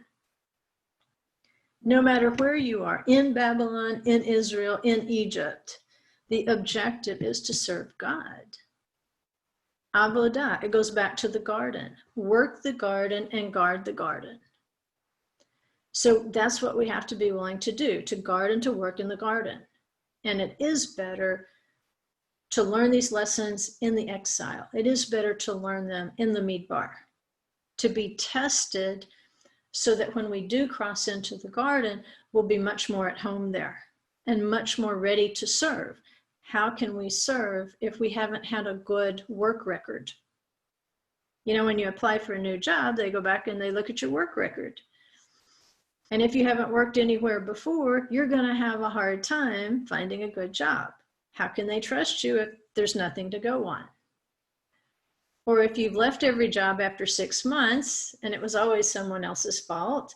No matter where you are, in Babylon, in Israel, in Egypt, the objective is to serve God. Avodah, it goes back to the garden. Work the garden and guard the garden. So that's what we have to be willing to do, to guard and to work in the garden. And it is better to learn these lessons in the exile. It is better to learn them in the midbar, to be tested so that when we do cross into the garden, we'll be much more at home there and much more ready to serve. How can we serve if we haven't had a good work record? You know, when you apply for a new job, they go back and they look at your work record. And if you haven't worked anywhere before, you're going to have a hard time finding a good job. How can they trust you if there's nothing to go on? Or if you've left every job after 6 months and it was always someone else's fault,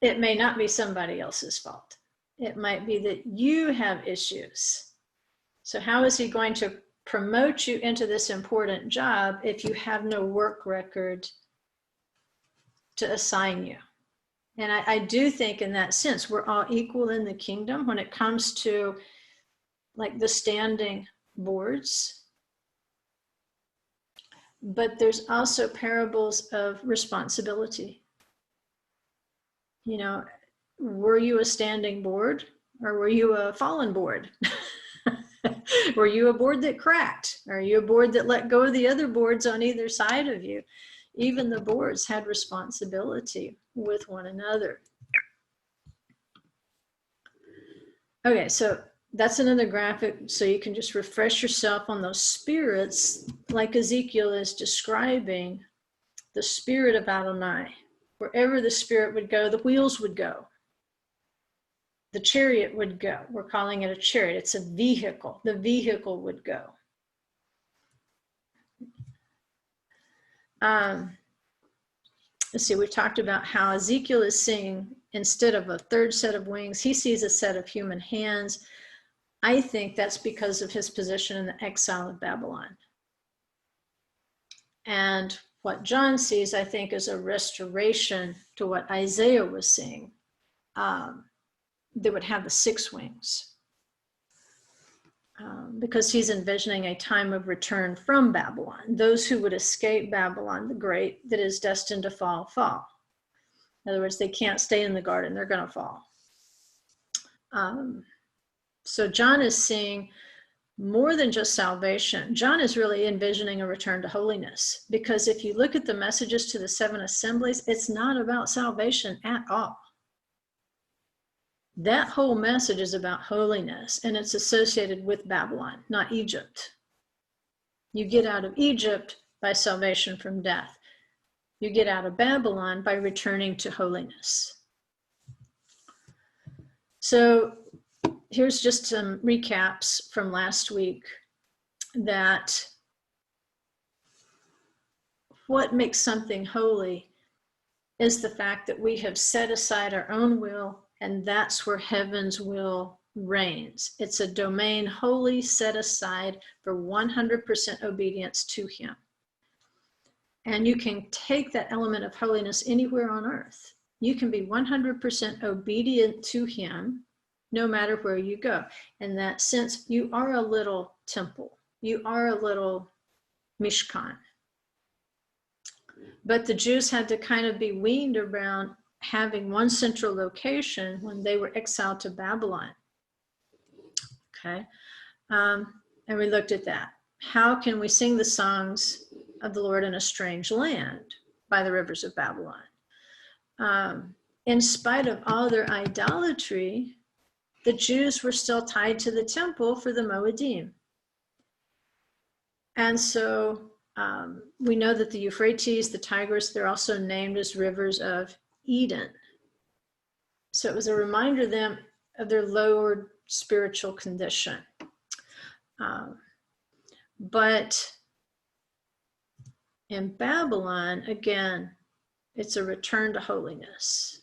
it may not be somebody else's fault. It might be that you have issues. So how is he going to promote you into this important job if you have no work record to assign you? And I do think in that sense, we're all equal in the kingdom when it comes to like the standing boards. But there's also parables of responsibility. You know, were you a standing board or were you a fallen board? Were you a board that cracked? Are you a board that let go of the other boards on either side of you? Even the boards had responsibility with one another. Okay, so that's another graphic, so you can just refresh yourself on those spirits, like Ezekiel is describing the spirit of Adonai. Wherever the spirit would go, the wheels would go. The chariot would go. We're calling it a chariot. It's a vehicle. The vehicle would go. Let's see, we talked about how Ezekiel is seeing, instead of a third set of wings, he sees a set of human hands. I think that's because of his position in the exile of Babylon. And what John sees, I think, is a restoration to what Isaiah was seeing. They would have the 6 wings. Because he's envisioning a time of return from Babylon. Those who would escape Babylon the Great that is destined to fall. In other words, they can't stay in the garden, they're going to fall. So John is seeing more than just salvation. John is really envisioning a return to holiness, because if you look at the messages to the 7 assemblies, it's not about salvation at all. That whole message is about holiness, and it's associated with Babylon, not Egypt. You get out of Egypt by salvation from death. You get out of Babylon by returning to holiness. So here's just some recaps from last week, that what makes something holy is the fact that we have set aside our own will, and that's where heaven's will reigns. It's a domain wholly set aside for 100% obedience to him. And you can take that element of holiness anywhere on earth. You can be 100% obedient to him no matter where you go. In that sense, you are a little temple. You are a little Mishkan. But the Jews had to kind of be weaned around having one central location when they were exiled to Babylon. Okay, and we looked at that. How can we sing the songs of the Lord in a strange land? By the rivers of Babylon. In spite of all their idolatry, the Jews were still tied to the temple for the Moedim. And so we know that the Euphrates, the Tigris, they're also named as rivers of Eden. So it was a reminder to them of their lowered spiritual condition. But in Babylon, again, it's a return to holiness.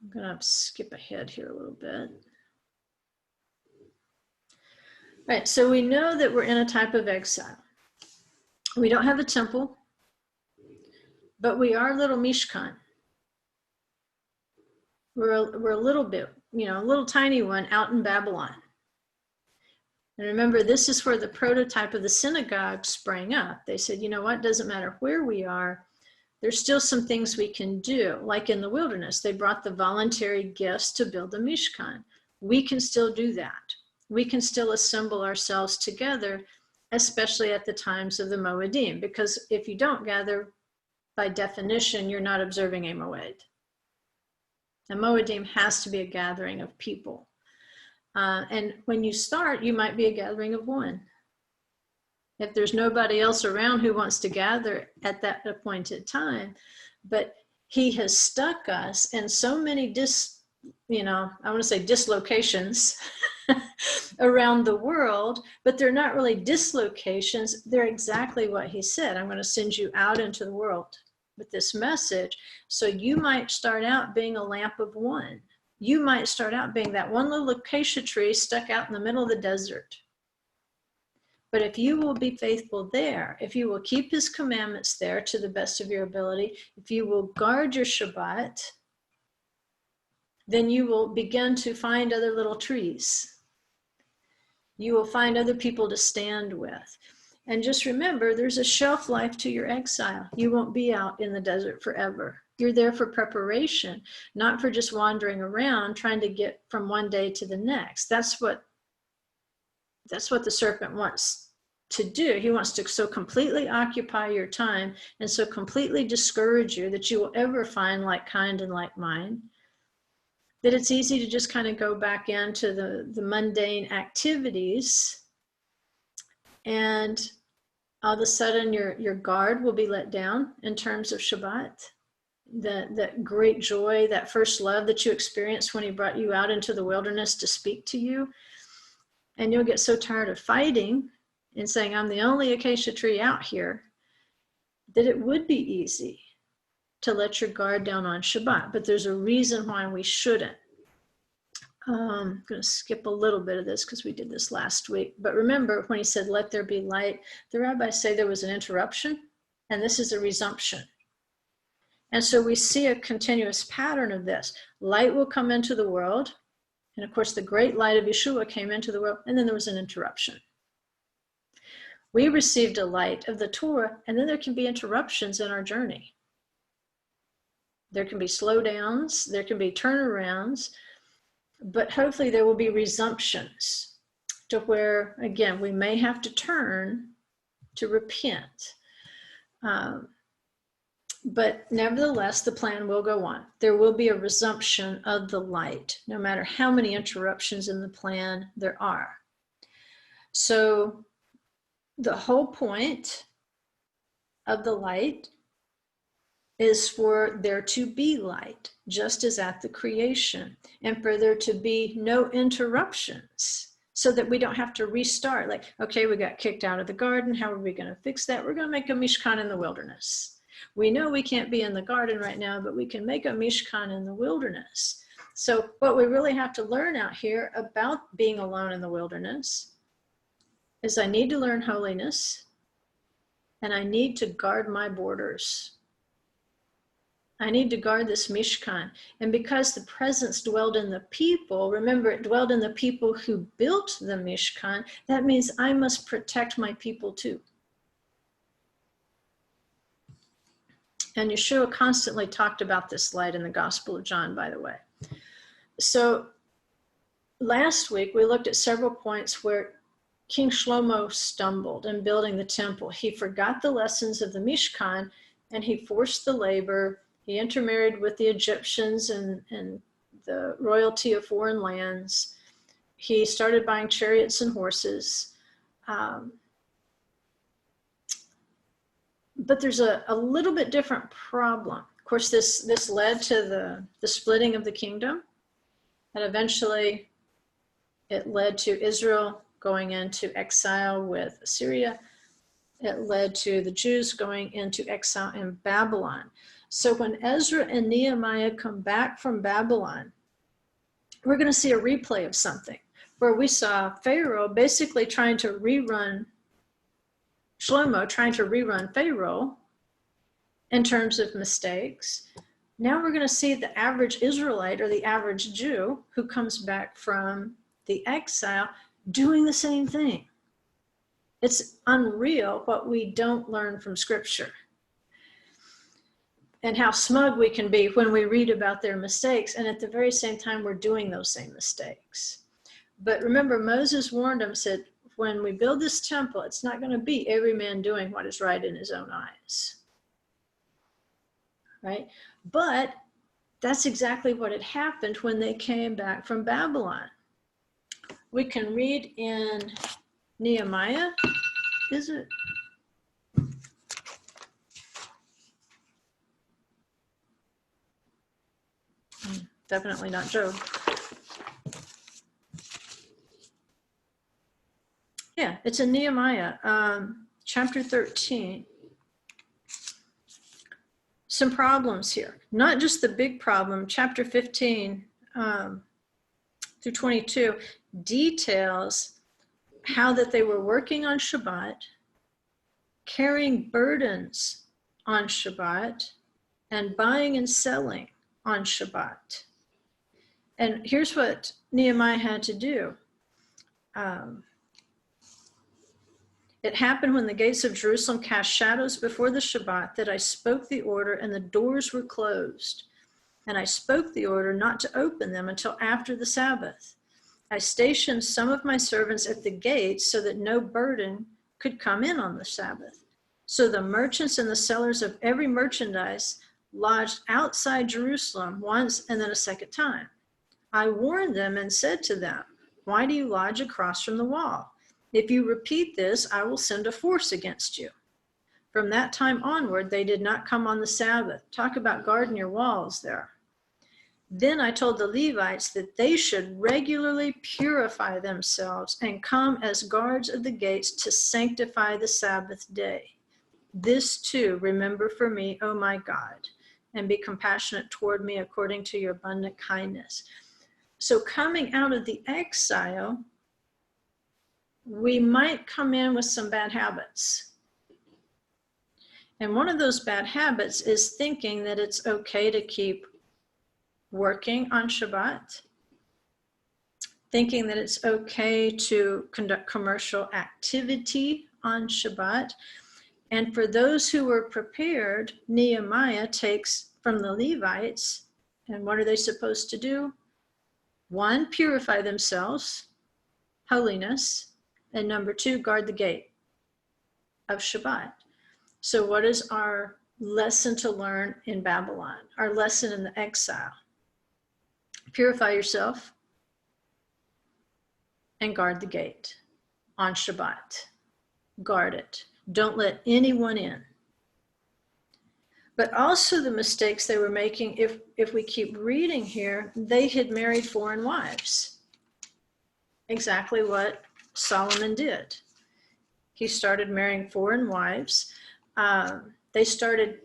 I'm going to skip ahead here a little bit. All right, so we know that we're in a type of exile. We don't have a temple, but we are little Mishkan. We're a little bit, a little tiny one out in Babylon. And remember, this is where the prototype of the synagogue sprang up. They said, you know what, doesn't matter where we are, there's still some things we can do. Like in the wilderness, they brought the voluntary gifts to build a Mishkan. We can still do that. We can still assemble ourselves together, especially at the times of the Moedim, because if you don't gather, by definition, you're not observing a Moed. A Moedim has to be a gathering of people. And when you start, you might be a gathering of one. If there's nobody else around who wants to gather at that appointed time. But he has stuck us in so many I want to say dislocations around the world, but they're not really dislocations. They're exactly what he said. I'm going to send you out into the world with this message. So you might start out being a lamp of one. You might start out being that one little acacia tree stuck out in the middle of the desert. But if you will be faithful there, if you will keep his commandments there to the best of your ability, if you will guard your Shabbat, then you will begin to find other little trees. You will find other people to stand with. And just remember, there's a shelf life to your exile. You won't be out in the desert forever. You're there for preparation, not for just wandering around trying to get from one day to the next. That's what the serpent wants to do. He wants to so completely occupy your time and so completely discourage you that you will ever find like kind and like mind, that it's easy to just kind of go back into the mundane activities, and all of a sudden your guard will be let down in terms of Shabbat. That great joy, that first love that you experienced when he brought you out into the wilderness to speak to you. And you'll get so tired of fighting and saying, I'm the only acacia tree out here, that it would be easy to let your guard down on Shabbat. But there's a reason why we shouldn't. I'm going to skip a little bit of this because we did this last week. But remember when he said, let there be light, the rabbis say there was an interruption, and this is a resumption. And so we see a continuous pattern of this. Light will come into the world. And of course, the great light of Yeshua came into the world, and then there was an interruption. We received a light of the Torah, and then there can be interruptions in our journey. There can be slowdowns, there can be turnarounds, but hopefully there will be resumptions to where, again, we may have to turn to repent. But nevertheless, the plan will go on. There will be a resumption of the light, no matter how many interruptions in the plan there are. So the whole point of the light is for there to be light, just as at the creation, and for there to be no interruptions, so that we don't have to restart. Like, okay, we got kicked out of the garden. How are we going to fix that? We're going to make a Mishkan in the wilderness. We know we can't be in the garden right now, but we can make a Mishkan in the wilderness. So what we really have to learn out here about being alone in the wilderness is I need to learn holiness, and I need to guard my borders. I need to guard this Mishkan. And because the presence dwelled in the people, remember it dwelled in the people who built the Mishkan, that means I must protect my people too. And Yeshua constantly talked about this light in the Gospel of John, by the way. So last week, we looked at several points where King Shlomo stumbled in building the temple. He forgot the lessons of the Mishkan, and he forced the labor. He intermarried with the Egyptians and the royalty of foreign lands. He started buying chariots and horses. But there's a little bit different problem. Of course, this led to the splitting of the kingdom, and eventually it led to Israel going into exile with Assyria. It led to the Jews going into exile in Babylon. So when Ezra and Nehemiah come back from Babylon, we're going to see a replay of something where we saw Pharaoh basically trying to rerun Shlomo trying to rerun Pharaoh in terms of mistakes. Now we're going to see the average Israelite or the average Jew who comes back from the exile doing the same thing. It's unreal what we don't learn from Scripture and how smug we can be when we read about their mistakes, and at the very same time we're doing those same mistakes. But remember, Moses warned them, said, when we build this temple, it's not going to be every man doing what is right in his own eyes. Right? But that's exactly what had happened when they came back from Babylon. we can read in Nehemiah, is it? Definitely not Job. Yeah, it's in Nehemiah, chapter 13. Some problems here, not just the big problem. Chapter 15 through 22 details how that they were working on Shabbat, carrying burdens on Shabbat, and buying and selling on Shabbat. And here's what Nehemiah had to do. It happened when the gates of Jerusalem cast shadows before the Shabbat that I spoke the order and the doors were closed. And I spoke the order not to open them until after the Sabbath. I stationed some of my servants at the gates so that no burden could come in on the Sabbath. So the merchants and the sellers of every merchandise lodged outside Jerusalem once and then a second time. I warned them and said to them, why do you lodge across from the wall? If you repeat this, I will send a force against you. From that time onward, they did not come on the Sabbath. Talk about guarding your walls there. Then I told the Levites that they should regularly purify themselves and come as guards of the gates to sanctify the Sabbath day. This too, remember for me, O my God, and be compassionate toward me according to your abundant kindness. So coming out of the exile, we might come in with some bad habits. And one of those bad habits is thinking that it's okay to keep working on Shabbat, thinking that it's okay to conduct commercial activity on Shabbat. And for those who were prepared, Nehemiah takes from the Levites, and what are they supposed to do? One, purify themselves, holiness, and number two, guard the gate of Shabbat. So what is our lesson to learn in Babylon? Our lesson in the exile? Purify yourself and guard the gate on Shabbat. Guard it. Don't let anyone in. But also the mistakes they were making, if we keep reading here, they had married foreign wives. Exactly what Solomon did. He started marrying foreign wives. They started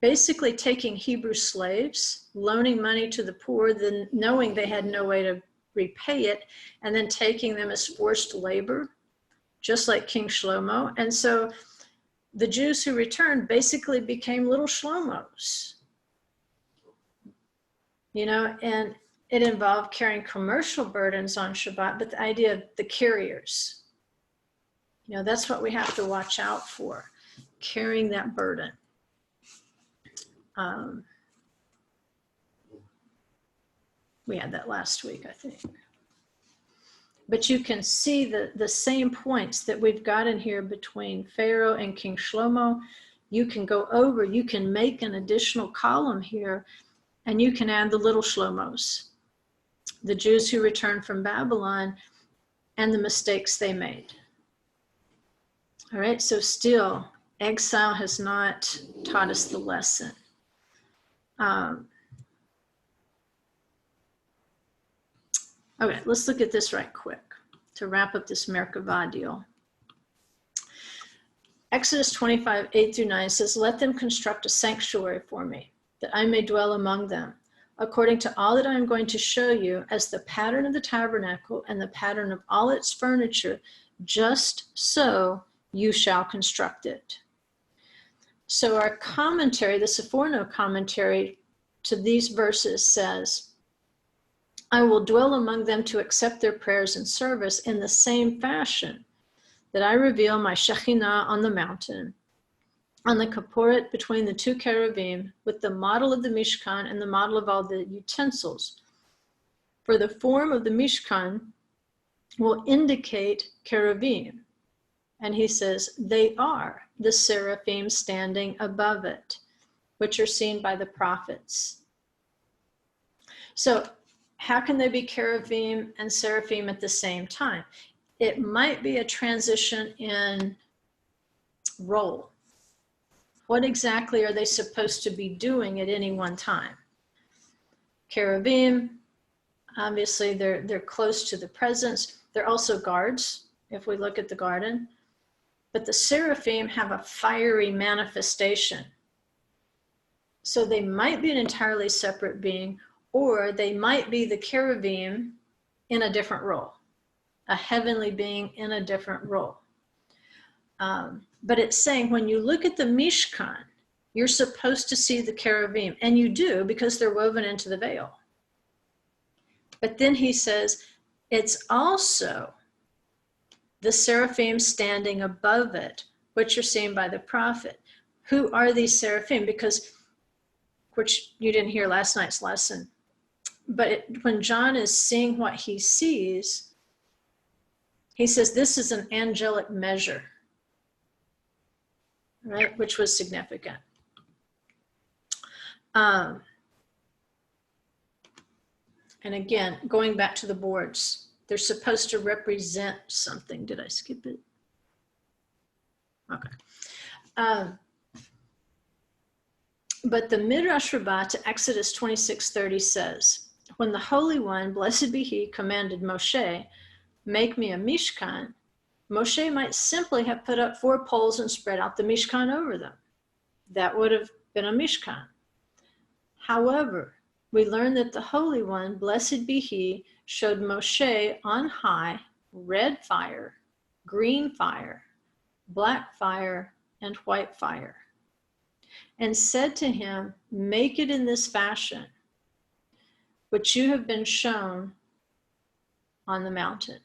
basically taking Hebrew slaves, loaning money to the poor, then knowing they had no way to repay it, and then taking them as forced labor, just like King Shlomo. And so the Jews who returned basically became little Shlomos, you know, and it involved carrying commercial burdens on Shabbat, but the idea of the carriers, you know, that's what we have to watch out for, carrying that burden. We had that last week, I think. But you can see the same points that we've got in here between Pharaoh and King Shlomo. You can go over, you can make an additional column here, and you can add the little Shlomos, the Jews who returned from Babylon, and the mistakes they made. All right, so still, exile has not taught us the lesson. Okay, let's look at this right quick to wrap up this Merkavah deal. Exodus 25, 8-9 says, let them construct a sanctuary for me, that I may dwell among them, according to all that I am going to show you, as the pattern of the tabernacle and the pattern of all its furniture, just so you shall construct it. So our commentary, the Sephorno commentary to these verses says, I will dwell among them to accept their prayers and service in the same fashion that I reveal my Shekhinah on the mountain, on the Kaporet between the two cherubim, with the model of the Mishkan and the model of all the utensils. For the form of the Mishkan will indicate cherubim. And he says, they are the seraphim standing above it, which are seen by the prophets. So how can they be cherubim and seraphim at the same time? It might be a transition in role. What exactly are they supposed to be doing at any one time? Cherubim, obviously they're close to the presence. They're also guards, if we look at the garden. But the seraphim have a fiery manifestation. So they might be an entirely separate being, or they might be the cherubim in a different role, a heavenly being in a different role. But it's saying when you look at the Mishkan, you're supposed to see the cherubim, and you do because they're woven into the veil. But then he says, it's also the seraphim standing above it, which you're seeing by the prophet. Who are these seraphim? Because, which you didn't hear last night's lesson, but when John is seeing what he sees, he says this is an angelic measure, right? Which was significant. And again, going back to the boards, they're supposed to represent something. Did I skip it? Okay. But the Midrash Rabbah to Exodus 26:30 says, when the Holy One, blessed be he, commanded Moshe, make me a Mishkan, Moshe might simply have put up 4 poles and spread out the Mishkan over them. That would have been a Mishkan. However, we learn that the Holy One, blessed be he, showed Moshe on high red fire, green fire, black fire, and white fire, and said to him, make it in this fashion, which you have been shown on the mountain.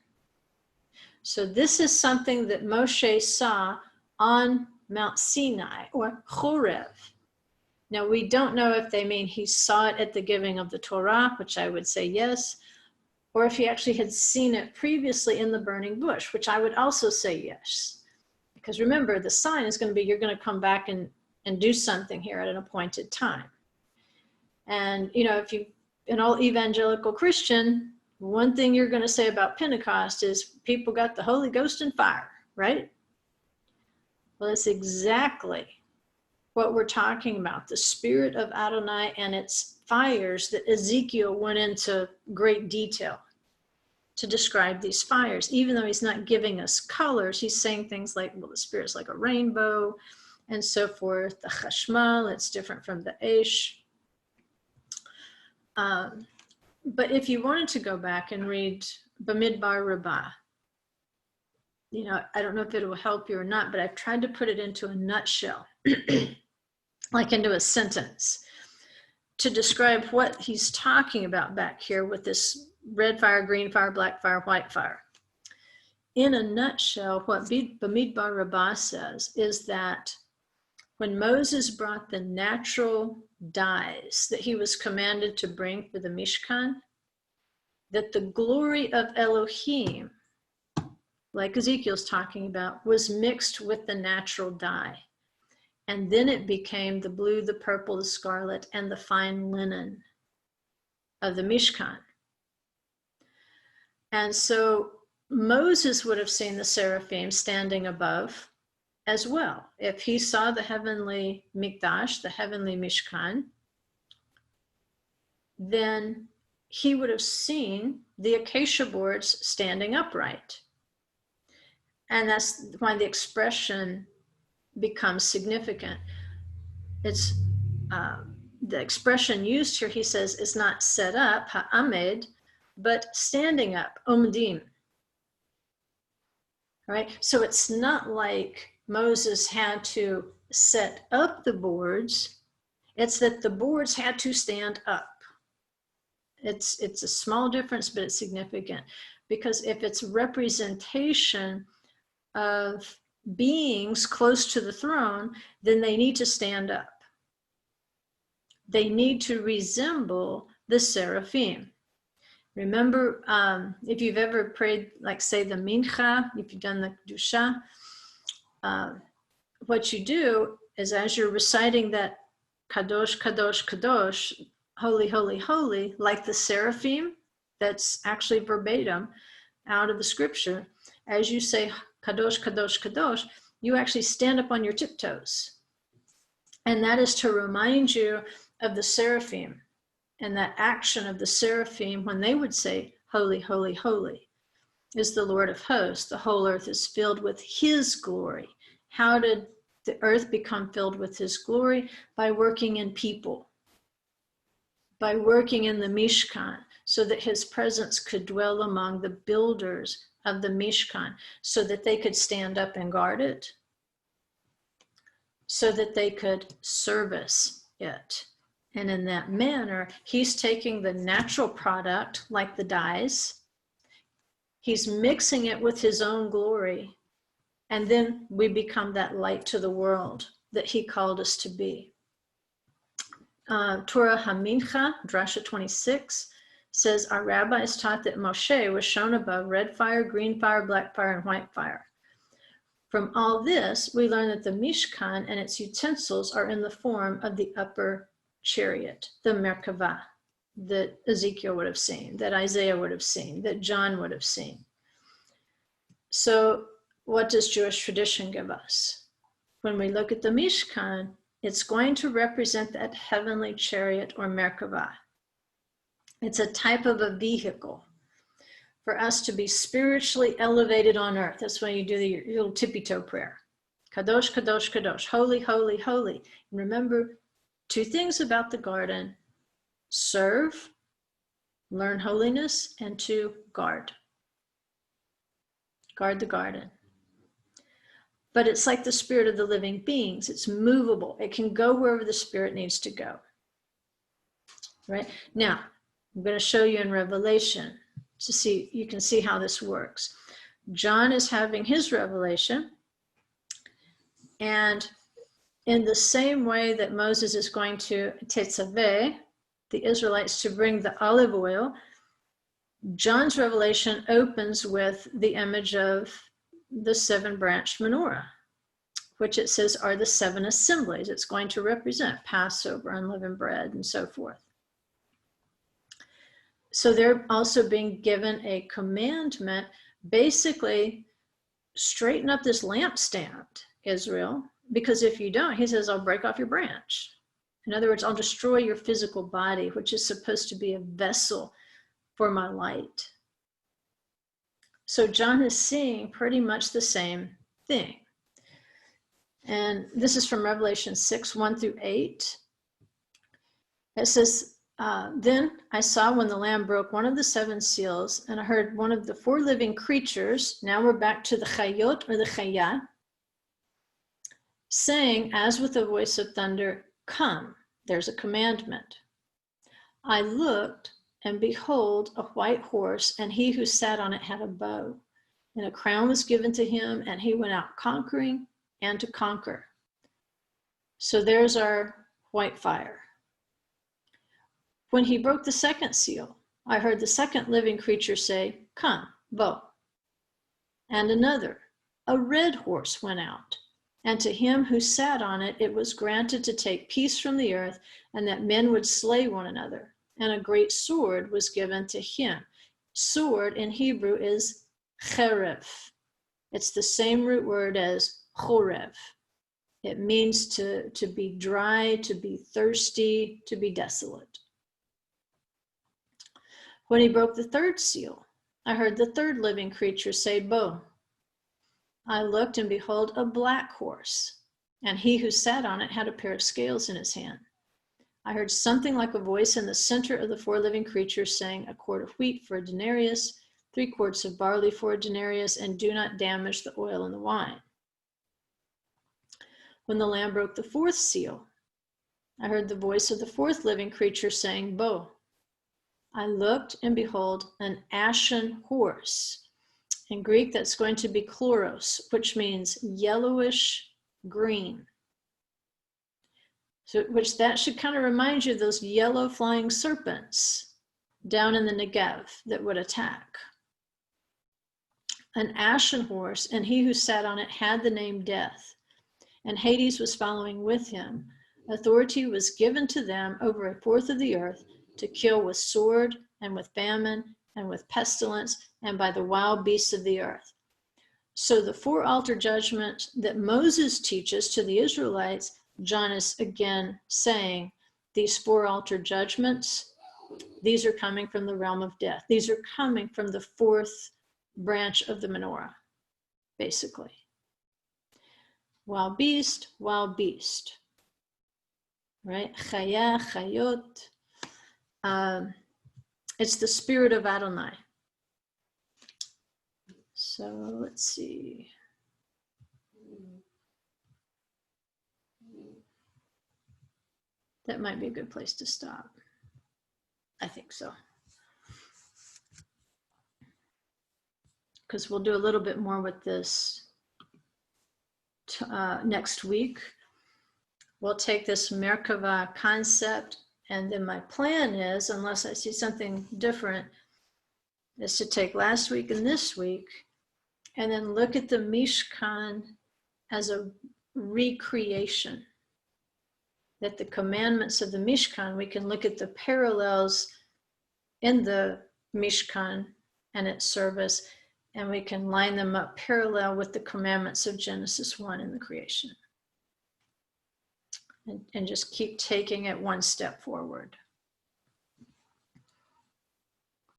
So this is something that Moshe saw on Mount Sinai, or cherev. Now, we don't know if they mean he saw it at the giving of the Torah, which I would say yes, or if he actually had seen it previously in the burning bush, which I would also say yes. Because remember, the sign is going to be, you're going to come back and do something here at an appointed time. And, you know, if you, an old evangelical Christian, one thing you're going to say about Pentecost is people got the Holy Ghost and fire, right? Well, it's exactly what we're talking about, the Spirit of Adonai and its fires that Ezekiel went into great detail to describe these fires. Even though he's not giving us colors, he's saying things like, well, the Spirit's like a rainbow and so forth. The chashmal, it's different from the esh. But if you wanted to go back and read Bamidbar Rabbah, you know, I don't know if it will help you or not, but I've tried to put it into a nutshell, like into a sentence, to describe what he's talking about back here with this red fire, green fire, black fire, white fire. In a nutshell, what Bamidbar Rabbah says is that when Moses brought the natural dyes that he was commanded to bring for the Mishkan, that the glory of Elohim, like Ezekiel's talking about, was mixed with the natural dye. And then it became the blue, the purple, the scarlet, and the fine linen of the Mishkan. And so Moses would have seen the seraphim standing above as well. If he saw the heavenly Mikdash, the heavenly Mishkan, then he would have seen the acacia boards standing upright. And that's why the expression becomes significant. It's the expression used here, he says, is not set up, ha'amed, but standing up, omdim. Right? So it's not like Moses had to set up the boards, it's that the boards had to stand up. It's a small difference, but it's significant, because if it's representation of beings close to the throne, then they need to stand up. They need to resemble the seraphim. Remember, if you've ever prayed, like say the mincha, if you've done the kedusha, what you do is as you're reciting that kadosh, kadosh, kadosh, holy, holy, holy, like the seraphim, that's actually verbatim out of the scripture. As you say, Kadosh, Kadosh, Kadosh, you actually stand up on your tiptoes. And that is to remind you of the seraphim and that action of the seraphim when they would say, holy, holy, holy is the Lord of hosts. The whole earth is filled with his glory. How did the earth become filled with his glory? By working in people, by working in the Mishkan, so that his presence could dwell among the builders of the Mishkan, so that they could stand up and guard it, so that they could service it. And in that manner, he's taking the natural product, like the dyes, he's mixing it with his own glory, and then we become that light to the world that he called us to be. Torah Hamincha, Drasha 26, says, our rabbis taught that Moshe was shown above red fire, green fire, black fire, and white fire. From all this, we learn that the Mishkan and its utensils are in the form of the upper chariot, the Merkavah, that Ezekiel would have seen, that Isaiah would have seen, that John would have seen. So what does Jewish tradition give us? When we look at the Mishkan, it's going to represent that heavenly chariot or Merkavah. It's a type of a vehicle for us to be spiritually elevated on earth. That's why you do your little tippy toe prayer. Kadosh, Kadosh, Kadosh, holy, holy, holy. And remember, two things about the garden: serve, learn holiness, and to guard. Guard the garden. But it's like the spirit of the living beings. It's movable. It can go wherever the spirit needs to go. Right? Now, I'm going to show you in Revelation to see, you can see how this works. John is having his revelation, and in the same way that Moses is going to Tetzaveh, the Israelites, to bring the olive oil, John's revelation opens with the image of the 7-branched menorah, which it says are the 7 assemblies. It's going to represent Passover, unleavened bread, and so forth. So they're also being given a commandment, basically, straighten up this lampstand, Israel, because if you don't, he says, I'll break off your branch. In other words, I'll destroy your physical body, which is supposed to be a vessel for my light. So John is seeing pretty much the same thing. And this is from Revelation 6, 1 through 8. It says, then I saw when the Lamb broke one of the 7 seals, and I heard one of the 4 living creatures, now we're back to the chayot or the chayah, saying, as with a voice of thunder, come, there's a commandment. I looked, and behold, a white horse, and he who sat on it had a bow, and a crown was given to him, and he went out conquering and to conquer. So there's our white fire. When he broke the 2nd seal, I heard the 2nd living creature say, come, bo. And another, a red horse, went out, and to him who sat on it, it was granted to take peace from the earth, and that men would slay one another. And a great sword was given to him. Sword in Hebrew is cherev. It's the same root word as chorev. It means to be dry, to be thirsty, to be desolate. When he broke the 3rd seal, I heard the 3rd living creature say, bo. I looked, and behold, a black horse, and he who sat on it had a pair of scales in his hand. I heard something like a voice in the center of the 4 living creatures saying, a quart of wheat for a denarius, 3 quarts of barley for a denarius, and do not damage the oil and the wine. When the Lamb broke the 4th seal, I heard the voice of the 4th living creature saying, bo. I looked, and behold, an ashen horse. In Greek, that's going to be chloros, which means yellowish green. So, which that should kind of remind you of those yellow flying serpents down in the Negev that would attack. An ashen horse, and he who sat on it had the name Death, and Hades was following with him. Authority was given to them over 1/4 of the earth to kill with sword and with famine and with pestilence, and by the wild beasts of the earth. So the 4 altar judgments that Moses teaches to the Israelites, John is again saying, these 4 altar judgments, these are coming from the realm of death. These are coming from the 4th branch of the menorah, basically. Wild beast, right? Chayah, chayot. It's the spirit of Adonai. So let's see. That might be a good place to stop. I think so. Because we'll do a little bit more with this next week. We'll take this Merkava concept, and then my plan is, unless I see something different, is to take last week and this week, and then look at the Mishkan as a recreation. That the commandments of the Mishkan, we can look at the parallels in the Mishkan and its service, and we can line them up parallel with the commandments of Genesis 1 in the creation. And just keep taking it one step forward.